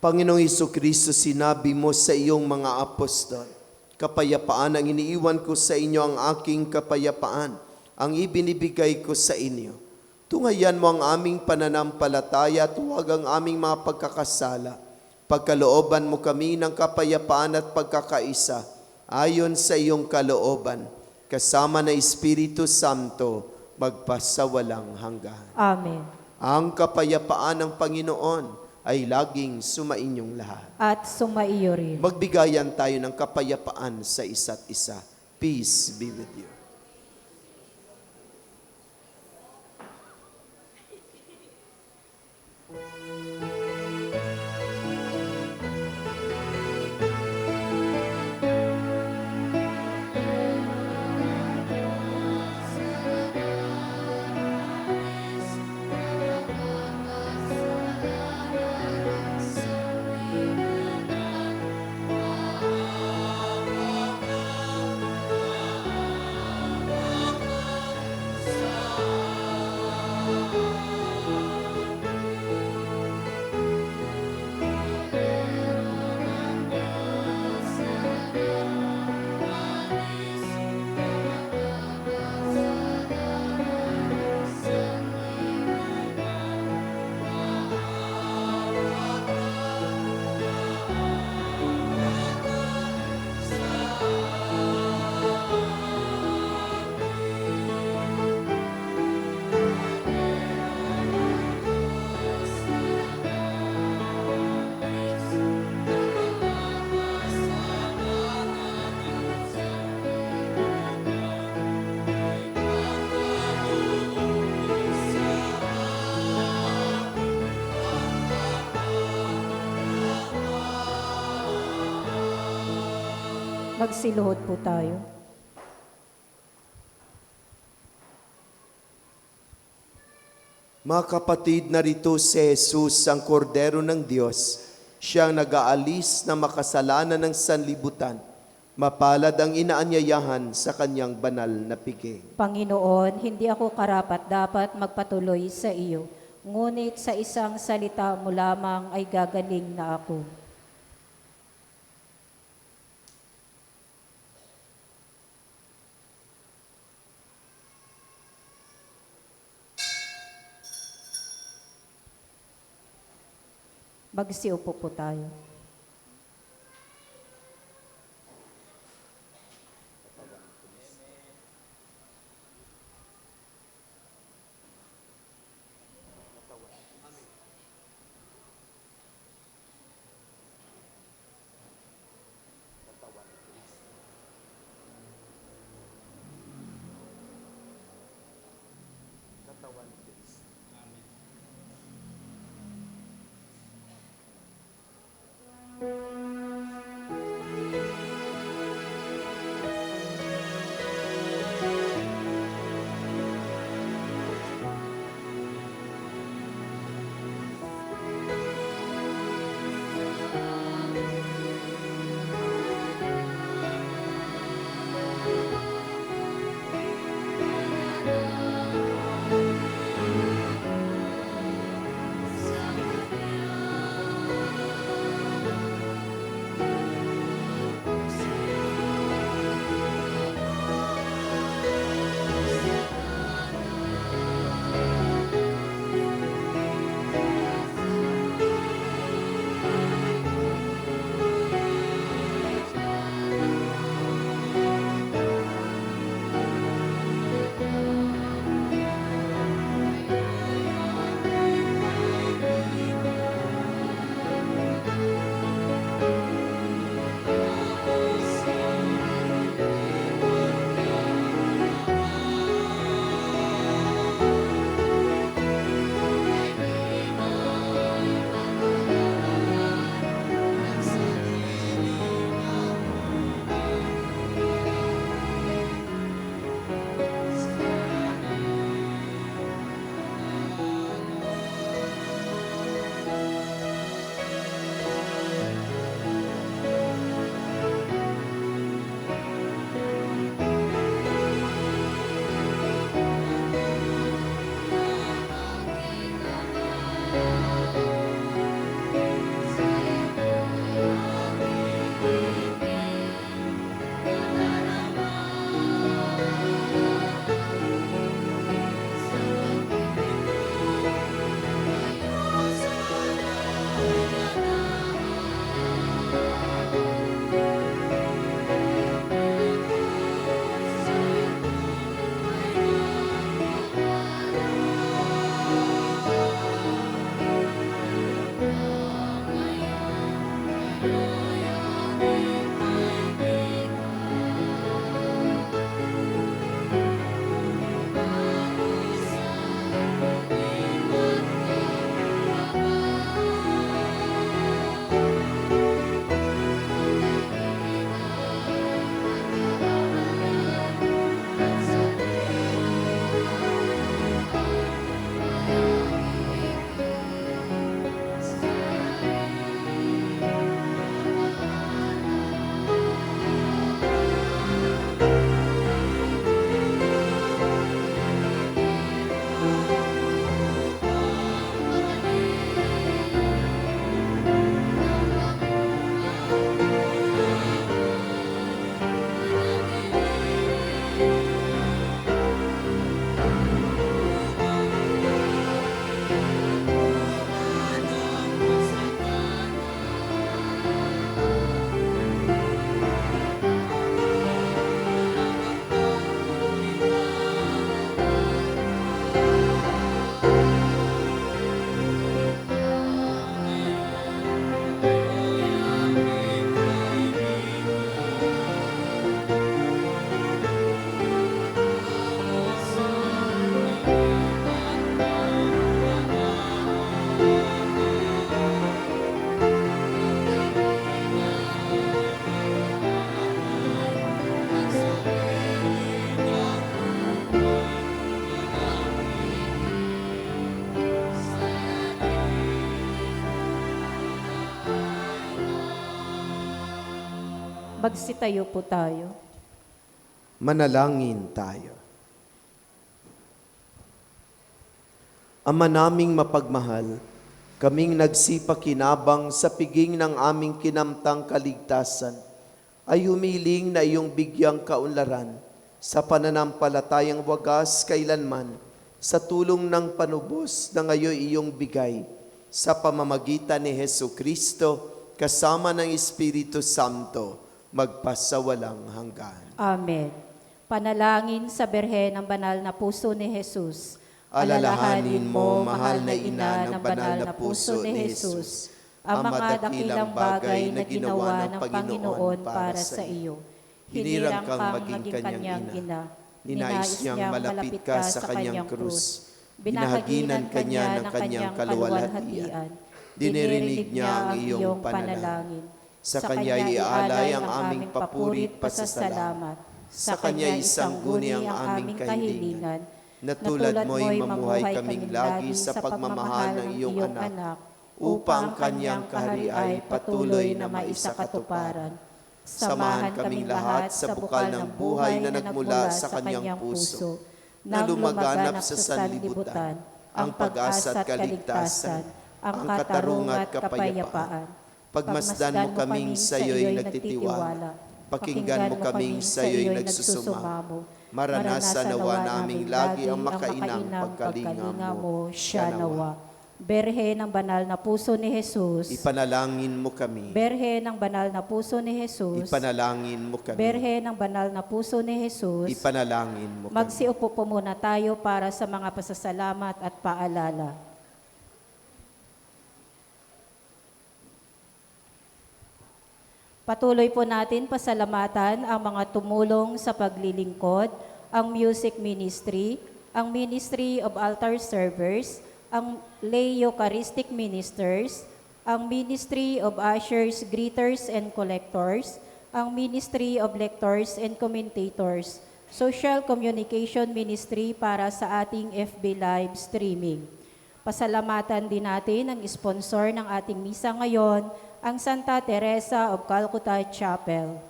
Panginoong Kristo, sinabi mo sa iyong mga apostol, kapayapaan ang iniiwan ko sa inyo, ang aking kapayapaan, ang ibinibigay ko sa inyo. Tungayan mo ang aming pananampalataya at huwag ang aming mga pagkakasala. Pagkalooban mo kami ng kapayapaan at pagkakaisa, ayon sa iyong kalooban, kasama na Espiritu Santo, magpasawalang hanggan. Amen. Ang kapayapaan ng Panginoon ay laging sumainyong lahat. At sumaiyo rin. Magbigayan tayo ng kapayapaan sa isa't isa. Peace be with you. Magsiluhod po tayo. Mga kapatid, narito si Jesus, ang kordero ng Diyos, siyang nag-aalis na makasalanan ng sanlibutan. Mapalad ang inaanyayahan sa kanyang banal na piging. Panginoon, hindi ako karapat dapat magpatuloy sa iyo. Ngunit sa isang salita mo lamang ay gagaling na ako. Magsiupo po tayo. Magsitayo po tayo. Manalangin tayo. Ama naming mapagmahal, kaming nagsipakinabang sa piging ng aming kinamtang kaligtasan, ay humiling na iyong bigyang kaunlaran sa pananampalatayang wagas kailanman, sa tulong ng panubos na ngayon iyong bigay, sa pamamagitan ni Hesu Kristo, kasama ng Espiritu Santo, magpasawalang hanggan. Amen. Panalangin sa Birhen ng Banal na Puso ni Jesus. Alalahanin mo, mahal na ina ng banal na puso ni Jesus, ang mga dakilang bagay na ginawa ng Panginoon para sa iyo. Hinirang kang maging kanyang ina. Ninais niyang malapit ka sa kanyang krus. Binahaginan kanya ng kanyang kaluwalhatian. Dinirinig niya ang iyong panalangin. Sa kanya iaalay ang aming papurit pasasalamat. Sa kanya isangguni ang aming kahilingan. Na tulad mo'y mamuhay kaming lagi sa pagmamahal ng iyong anak, upang kanyang kahariay patuloy na maisakatuparan. Samahan kaming lahat sa bukal ng buhay na nagmula sa kanyang puso, na lumaganap sa sanlibutan, ang pag-asa at kaligtasan, ang katarungan at kapayapaan. Pagmasdan mo kaming sa iyo'y nagtitiwala, pakinggan mo kaming sa iyo'y nagsusumamo. Maranasan nawa naming lagi ang makainang pagkalinga mo, siya nawa. Berhe ng Banal na Puso ni Jesus. Ipanalangin mo kami. Berhe ng Banal na Puso ni Jesus. Ipanalangin mo kami. Berhe ng Banal na Puso ni Jesus. Ipanalangin mo kami. Magsiupo po muna tayo para sa mga pasasalamat at paalala. Patuloy po natin pasalamatan ang mga tumulong sa paglilingkod, ang music ministry, ang Ministry of Altar Servers, ang Lay Eucharistic Ministers, ang Ministry of Ushers, Greeters, and Collectors, ang Ministry of Lectors and Commentators, Social Communication Ministry para sa ating FB Live streaming. Pasalamatan din natin ang sponsor ng ating misa ngayon, ang Santa Teresa of Calcutta Chapel.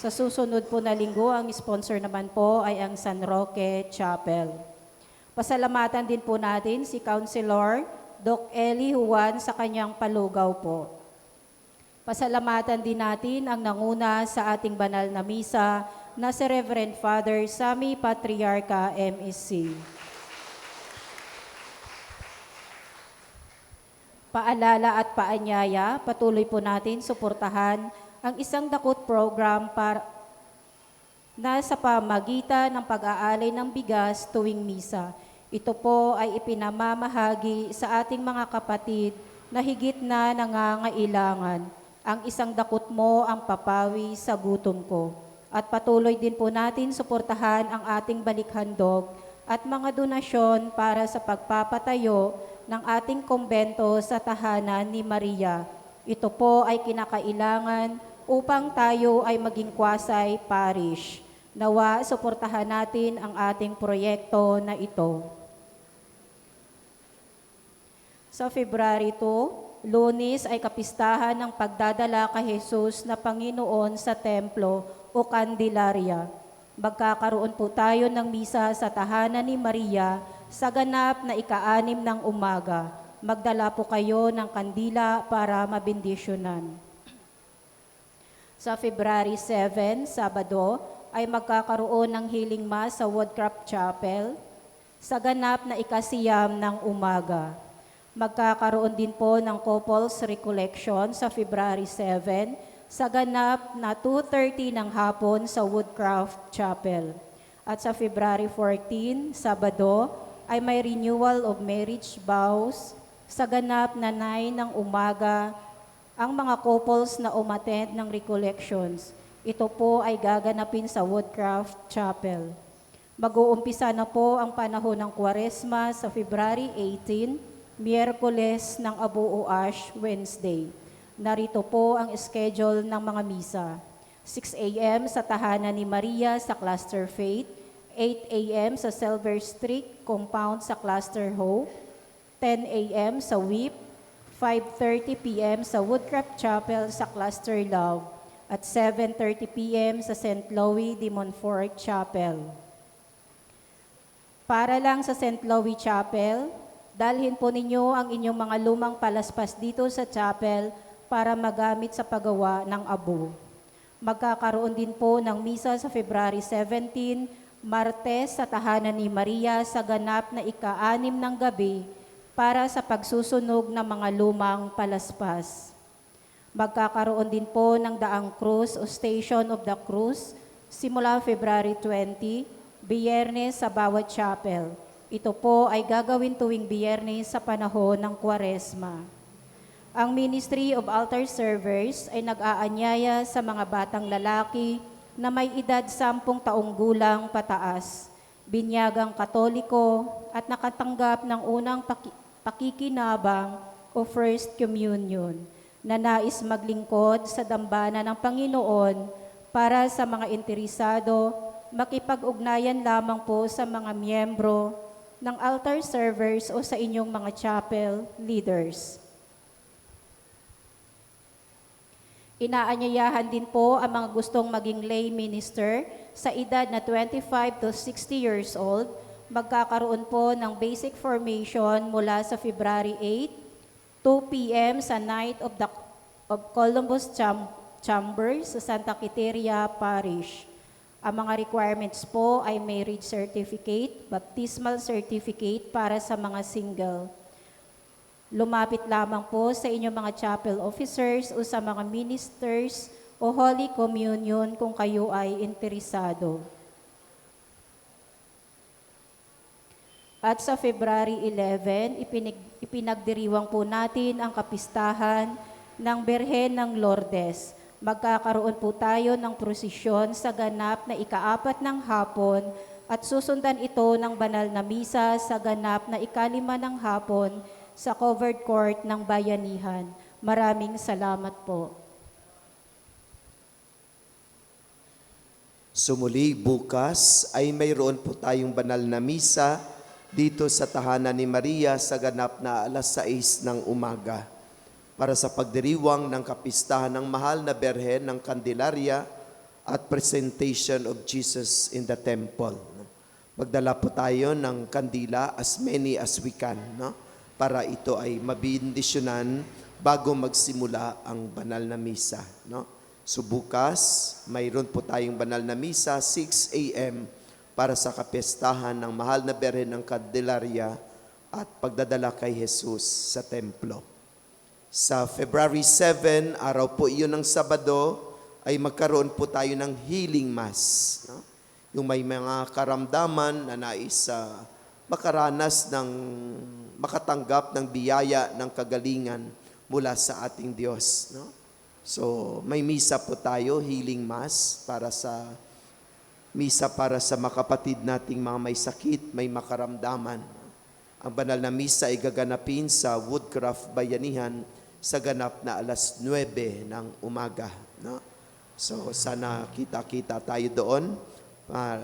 Sa susunod po na linggo, ang sponsor naman po ay ang San Roque Chapel. Pasalamatan din po natin si Councilor Doc Eli Juan sa kanyang palugaw po. Pasalamatan din natin ang nanguna sa ating banal na misa na si Reverend Father Sammy Patriarca MSC. Paalala at paanyaya, patuloy po natin suportahan ang isang dakot program na sa pamagitan ng pag-aalay ng bigas tuwing misa. Ito po ay ipinamamahagi sa ating mga kapatid na higit na nangangailangan. Ang isang dakot mo ang papawi sa gutom ko. At patuloy din po natin suportahan ang ating balikhandog at mga donasyon para sa pagpapatayo ng ating kumbento sa tahanan ni Maria. Ito po ay kinakailangan upang tayo ay maging Kwasay Parish. Nawa, suportahan natin ang ating proyekto na ito. Sa February 2, Lunes ay kapistahan ng pagdadala kay Jesus na Panginoon sa templo o Candelaria. Magkakaroon po tayo ng misa sa tahanan ni Maria sa ganap na ika-6 ng umaga. Magdala po kayo ng kandila para mabendisyonan. Sa February 7, Sabado, ay magkakaroon ng healing mass sa Woodcraft Chapel sa ganap na ika-9 ng umaga. Magkakaroon din po ng couples recollection sa February 7 sa ganap na 2:30 ng hapon sa Woodcraft Chapel. At sa February 14, Sabado, ay may renewal of marriage vows sa ganap na 9 ng umaga ang mga couples na umattend ng recollections. Ito po ay gaganapin sa Woodcraft Chapel. Mag-uumpisa na po ang panahon ng Kwaresma sa February 18, Miyerkules ng Abuo Ash, Wednesday. Narito po ang schedule ng mga misa. 6 a.m. sa Tahanan ni Maria sa Cluster Faith, 8 a.m. sa Silver Street Compound sa Cluster Hope, 10 a.m. sa WIP, 5:30 p.m. sa Woodcraft Chapel sa Cluster Love at 7:30 p.m. sa St. Louis de Montfort Chapel. Para lang sa St. Louis Chapel, dalhin po ninyo ang inyong mga lumang palaspas dito sa chapel para magamit sa paggawa ng abo. Magkakaroon din po ng misa sa February 17, Martes sa Tahanan ni Maria sa ganap na ika-6 ng gabi para sa pagsusunog ng mga lumang palaspas. Magkakaroon din po ng Daang Cruz o Station of the Cruz simula February 20, Biyernes sa bawat chapel. Ito po ay gagawin tuwing Biyernes sa panahon ng Kwaresma. Ang Ministry of Altar Servers ay nag-aanyaya sa mga batang lalaki na may edad 10 taong gulang pataas, binyagang Katoliko at nakatanggap ng unang pakikinabang o First Communion na nais maglingkod sa dambana ng Panginoon. Para sa mga interesado, makipag-ugnayan lamang po sa mga miyembro ng altar servers o sa inyong mga chapel leaders. Inaanyayahan din po ang mga gustong maging lay minister sa edad na 25 to 60 years old. Magkakaroon po ng basic formation mula sa February 8, 2 p.m. sa Night of Columbus Chambers sa Santa Quiteria Parish. Ang mga requirements po ay marriage certificate, baptismal certificate para sa mga single. Lumapit lamang po sa inyong mga chapel officers o sa mga ministers o Holy Communion kung kayo ay interesado. At sa February 11, ipinagdiriwang po natin ang kapistahan ng Birhen ng Lourdes. Magkakaroon po tayo ng prosesyon sa ganap na ika-4 ng hapon at susundan ito ng banal na misa sa ganap na ika-5 ng hapon sa covered court ng Bayanihan. Maraming salamat po. Sumuli bukas ay mayroon po tayong banal na misa dito sa Tahanan ni Maria sa ganap na alas 6 ng umaga para sa pagdiriwang ng kapistahan ng mahal na Birhen ng Candelaria at presentation of Jesus in the temple. Magdala po tayo ng kandila as many as we can, no? Para ito ay mabindisyonan bago magsimula ang banal na misa, no? So bukas, mayroon po tayong banal na misa 6 a.m. para sa kapistahan ng mahal na Birhen ng Candelaria at pagdadala kay Jesus sa templo. Sa February 7, araw po iyon ng Sabado, ay magkaroon po tayo ng healing mass, no? Yung may mga karamdaman na nais makaranas ng makatanggap ng biyaya ng kagalingan mula sa ating Diyos, no? So, may misa po tayo, healing mass para sa mga kapatid nating mga may sakit, may makaramdaman. Ang banal na misa ay gaganapin sa Woodcraft Bayanihan sa ganap na alas 9 ng umaga, no? So, sana kita-kita tayo doon.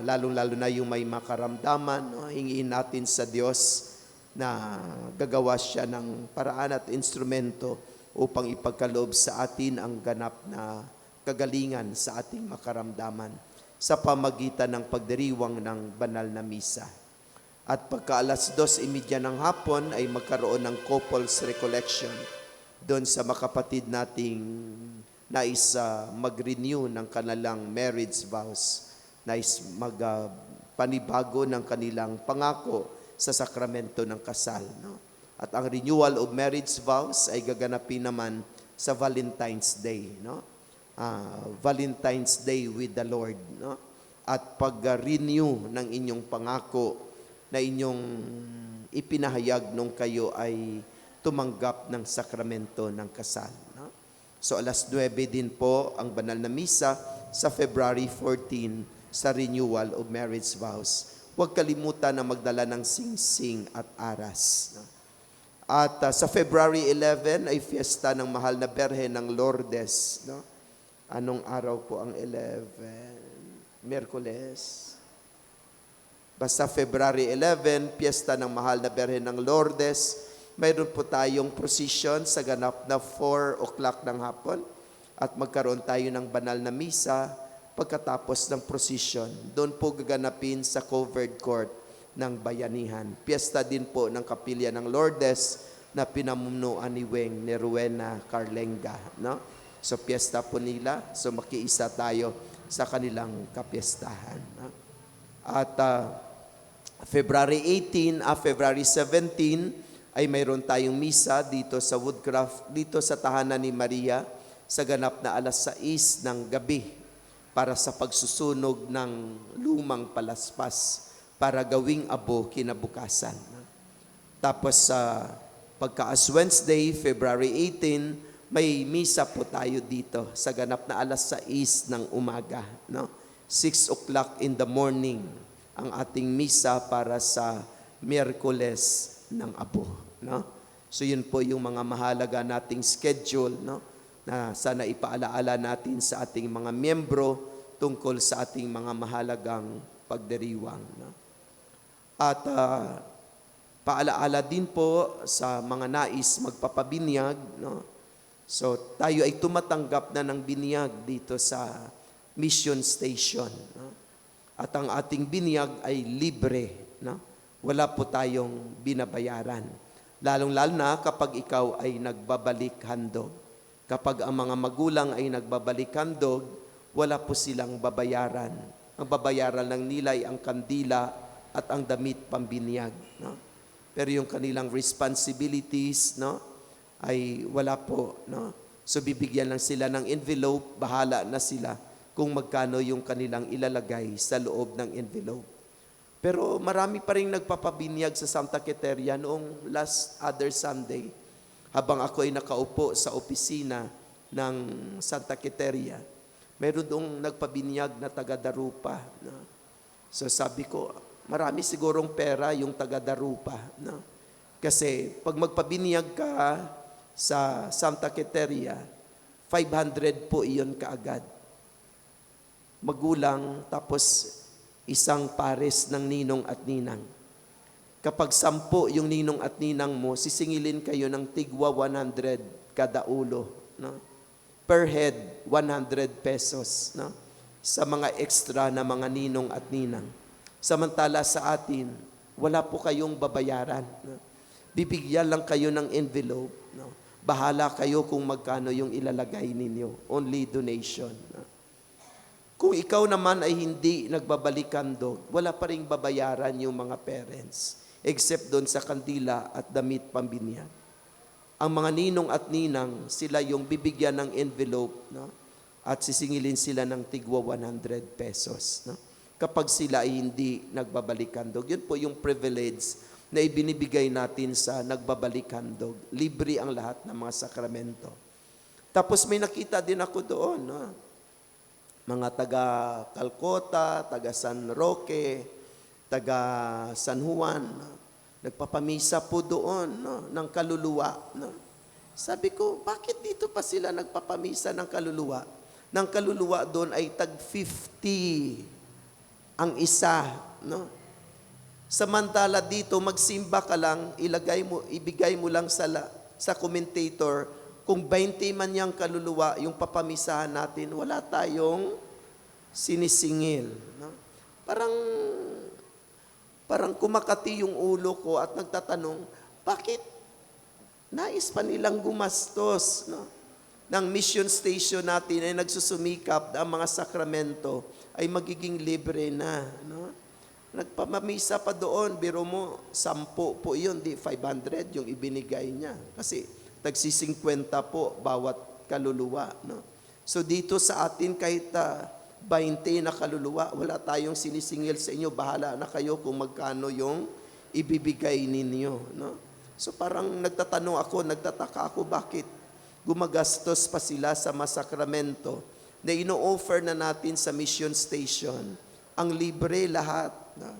Lalong-lalo na yung may makaramdaman, no? Hingiin natin sa Diyos na gagawa siya ng paraan at instrumento upang ipagkaloob sa atin ang ganap na kagalingan sa ating makaramdaman sa pamagitan ng pagdiriwang ng banal na misa. At pagka alas 2:30 ng hapon ay magkaroon ng couples recollection doon sa makapatid nating nais mag-renew ng kanilang marriage vows, nais magpanibago ng kanilang pangako sa sakramento ng kasal, no? At ang renewal of marriage vows ay gaganapin naman sa Valentine's Day, no? Valentine's Day with the Lord, no? At pag-renew ng inyong pangako na inyong ipinahayag nung kayo ay tumanggap ng sakramento ng kasal, no? So alas 9 din po ang banal na misa sa February 14 sa renewal of marriage vows. Huwag kalimutan na magdala ng singsing at aras, no? At sa February 11 ay fiesta ng mahal na Birhen ng Lourdes, no? Anong araw po ang 11? Miyerkules. Basta February 11, fiesta ng mahal na Birhen ng Lourdes mayroon po tayong procession sa ganap na 4 o'clock ng hapon at magkaroon tayo ng banal na misa pagkatapos ng procession. Doon po gaganapin sa covered court ng Bayanihan. Piyesta din po ng Kapilya ng Lourdes na pinamumunuan ni Weng ni Rowena Carlenga. No? So piyesta po nila, so makiisa tayo sa kanilang kapiestahan. No? At February 18 February 17 ay mayroon tayong misa dito sa Woodcraft, dito sa tahanan ni Maria sa ganap na alas 6 ng gabi para sa pagsusunog ng lumang palaspas para gawing abo kinabukasan. Tapos sa pagka-Ash Wednesday, February 18, may misa po tayo dito sa ganap na alas 6 ng umaga. No? 6 o'clock in the morning ang ating misa para sa Miyerkules ng Abo. No? So yun po yung mga mahalaga nating schedule, no? Na sana ipaalaala natin sa ating mga miyembro tungkol sa ating mga mahalagang pagdiriwang. No? At paalaala din po sa mga nais magpapabinyag. No? So tayo ay tumatanggap na ng binyag dito sa mission station. No? At ang ating binyag ay libre. No? Wala po tayong binabayaran. Lalong-lalo na kapag ikaw ay nagbabalik handog. Kapag ang mga magulang ay nagbabalik handog, wala po silang babayaran. Ang babayaran lang nila ay ang kandila at ang damit pambinyag. No? Pero yung kanilang responsibilities, no, ay wala po. No? So bibigyan lang sila ng envelope, bahala na sila kung magkano yung kanilang ilalagay sa loob ng envelope. Pero marami pa rin nagpapabinyag sa Santa Quiteria noong last other Sunday. Habang ako ay nakaupo sa opisina ng Santa Quiteria, meron doong nagpabinyag na taga-Darupa. No? So sabi ko, marami sigurong pera yung taga-Darupa. No? Kasi pag magpabinyag ka sa Santa Quiteria, 500 po iyon kaagad. Magulang, tapos isang pares ng ninong at ninang. Kapag 10 yung ninong at ninang mo, sisingilin kayo ng tigwa 100 kada ulo. No? Per head, 100 pesos. No? Sa mga extra na mga ninong at ninang. Samantala sa atin, wala po kayong babayaran. No? Bibigyan lang kayo ng envelope. No? Bahala kayo kung magkano yung ilalagay ninyo. Only donation. No? Kung ikaw naman ay hindi nagbabalik-handog, wala pa rin babayaran yung mga parents. Except doon sa kandila at damit pambinyag. Ang mga ninong at ninang, sila yung bibigyan ng envelope, no? At sisingilin sila ng tigwa 100 pesos. No? Kapag sila ay hindi nagbabalik-handog. Yun po yung privilege na ibinibigay natin sa nagbabalik-handog. Libre ang lahat ng mga sakramento. Tapos may nakita din ako doon, no? Mga taga Calcota, taga San Roque, taga San Juan, no? Nagpapamisa po doon, no? Ng kaluluwa. No? Sabi ko, bakit dito pa sila nagpapamisa ng kaluluwa? Ng kaluluwa doon ay tag 50 ang isa. No? Samantala dito, magsimba ka lang, ibigay mo lang sa commentator, kung 20 man yung kaluluwa, yung papamisahan natin, wala tayong sinisingil. No? Parang kumakati yung ulo ko at nagtatanong, bakit nais pa nilang gumastos, no? Ng mission station natin ay nagsusumikap na ang mga sakramento ay magiging libre na. No? Nagpamamisa pa doon, biro mo, 10 po yun, di 500 yung ibinigay niya. Kasi tagsi-50 po bawat kaluluwa. No? So dito sa atin kahit 20 na kaluluwa, wala tayong sinisingil sa inyo, bahala na kayo kung magkano yung ibibigay ninyo. No? So parang nagtataka ako, bakit gumagastos pa sila sa masakramento na ino-offer na natin sa mission station. Ang libre lahat. No?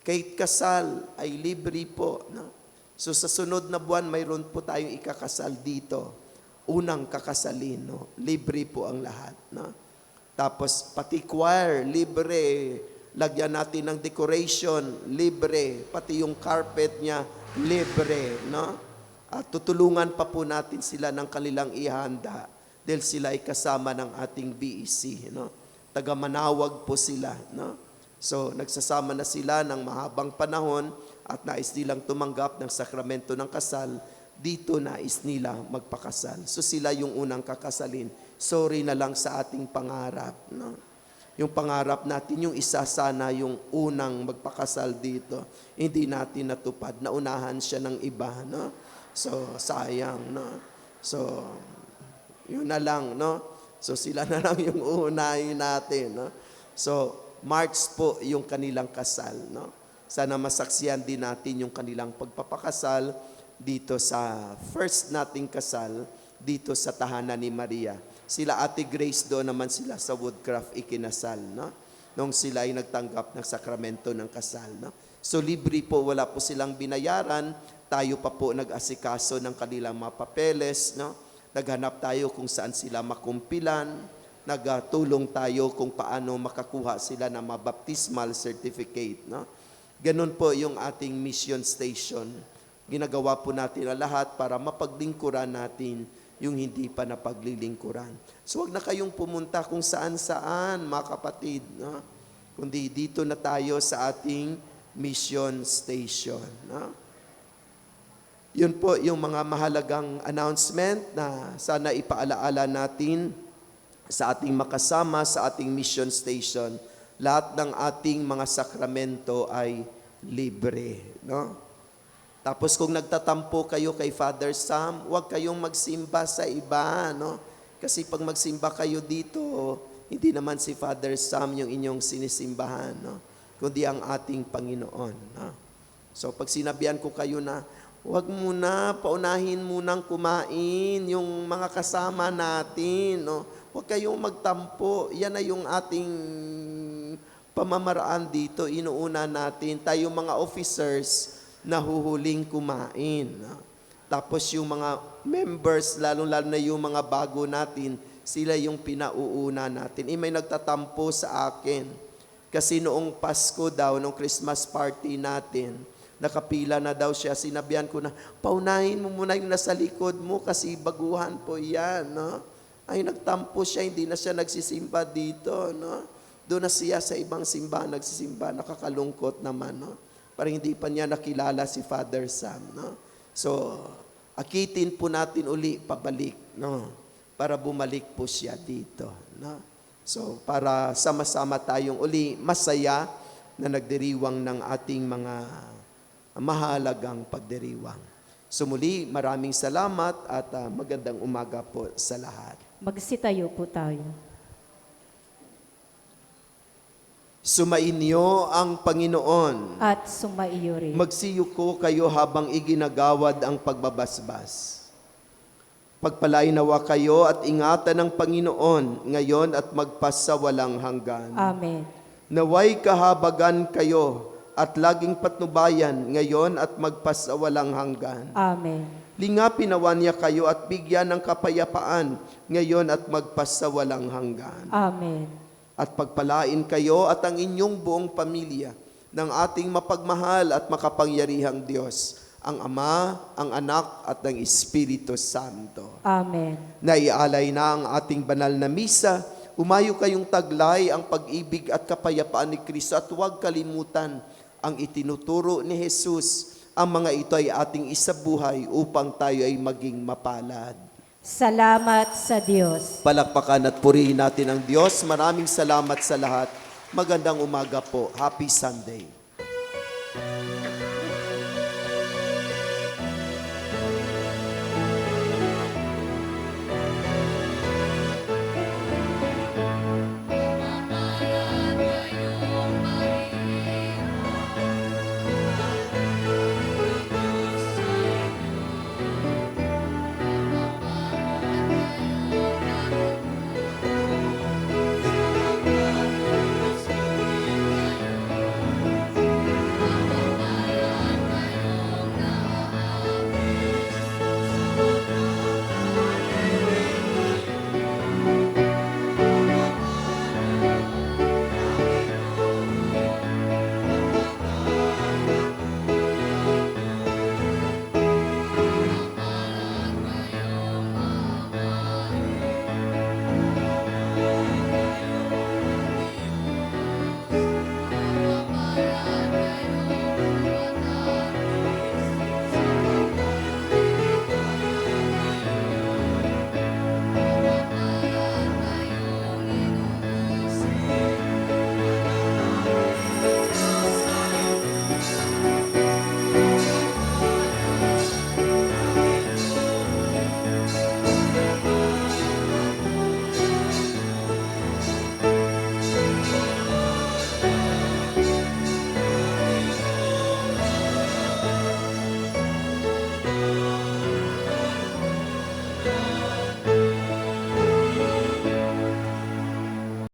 Kahit kasal ay libre po. No? So sa sunod na buwan, mayroon po tayong ikakasal dito. Unang kakasalin. No? Libre po ang lahat. No? Tapos pati choir, libre. Lagyan natin ng decoration, libre. Pati yung carpet niya, libre. No? At tutulungan pa po natin sila ng kanilang ihanda dahil sila ay kasama ng ating BEC. No? Taga-Manawag po sila. No? So, nagsasama na sila ng mahabang panahon at nais nilang tumanggap ng sakramento ng kasal. Dito nais nila magpakasal. So, sila yung unang kakasalin. Sorry na lang sa ating pangarap. No? Yung pangarap natin, yung isa sana yung unang magpakasal dito. Hindi natin natupad. Naunahan siya ng iba. No? So, sayang, no? So, yun na lang, no? So, sila na lang yung uunahin natin, no? So, March po yung kanilang kasal, no? Sana masaksiyan din natin yung kanilang pagpapakasal dito sa first nating kasal, dito sa tahanan ni Maria. Sila Ate Grace doon naman sila sa Woodcraft ikinasal, no? Nung sila ay nagtanggap ng sakramento ng kasal, no? So, libre po, wala po silang binayaran. Tayo pa po nag-asikaso ng kanilang mga papeles, no? Naghanap tayo kung saan sila makumpilan, nagtulong tayo kung paano makakuha sila ng baptismal certificate, no? Ganun po yung ating mission station. Ginagawa po natin ang lahat para mapaglingkuran natin yung hindi pa napaglilingkuran. So wag na kayong pumunta kung saan-saan, mga kapatid, no? Kundi dito na tayo sa ating mission station, no? Yun po yung mga mahalagang announcement na sana ipaalaala natin sa ating makasama sa ating mission station. Lahat ng ating mga sakramento ay libre, no? Tapos kung nagtatampo kayo kay Father Sam, huwag kayong magsimba sa iba, no? Kasi pag magsimba kayo dito, hindi naman si Father Sam yung inyong sinisimbahan, no? Kundi ang ating Panginoon, no? So pag sinabihan ko kayo na huwag muna, paunahin munang kumain yung mga kasama natin, no? Huwag kayong magtampo. Yan na yung ating pamamaraan dito. Inuuna natin. Tayo mga officers na huhuling kumain. No? Tapos yung mga members, lalo-lalo na yung mga bago natin, sila yung pinauuna natin. May nagtatampo sa akin. Kasi noong Pasko daw, noong Christmas party natin, nakapila na daw siya, sinabihan ko na, paunahin mo muna yung nasa likod mo kasi baguhan po yan, no? Ay, nagtampo siya, hindi na siya nagsisimba dito, no? Doon na siya sa ibang simbahan nagsisimba, nakakalungkot naman, no? Parang hindi pa niya nakilala si Father Sam, no? So, akitin po natin uli, pabalik, no? Para bumalik po siya dito, no? So, para sama-sama tayong uli, masaya na nagdiriwang ng ating mga mahalagang pagdiriwang. So muli, maraming salamat at magandang umaga po sa lahat. Magsitayo po tayo. Sumainyo ang Panginoon. At sumaiyo rin. Magsiyuko kayo habang iginagawad ang pagbabasbas. Pagpalain nawa kayo at ingatan ng Panginoon ngayon at magpasawalang hanggan. Amen. Naway kahabagan kayo at laging patnubayan ngayon at magpasawalang hanggan. Amen. Lingapin nawa niya kayo at bigyan ng kapayapaan ngayon at magpasawalang hanggan. Amen. At pagpalain kayo at ang inyong buong pamilya ng ating mapagmahal at makapangyarihang Diyos, ang Ama, ang Anak at ang Espiritu Santo. Amen. Naialay na ang ating banal na misa. Umayo kayong taglay ang pag-ibig at kapayapaan ni Kristo at huwag kalimutan ang itinuturo ni Jesus. Ang mga ito ay ating isabuhay upang tayo ay maging mapalad. Salamat sa Diyos. Palakpakan at purihin natin ang Diyos. Maraming salamat sa lahat. Magandang umaga po. Happy Sunday.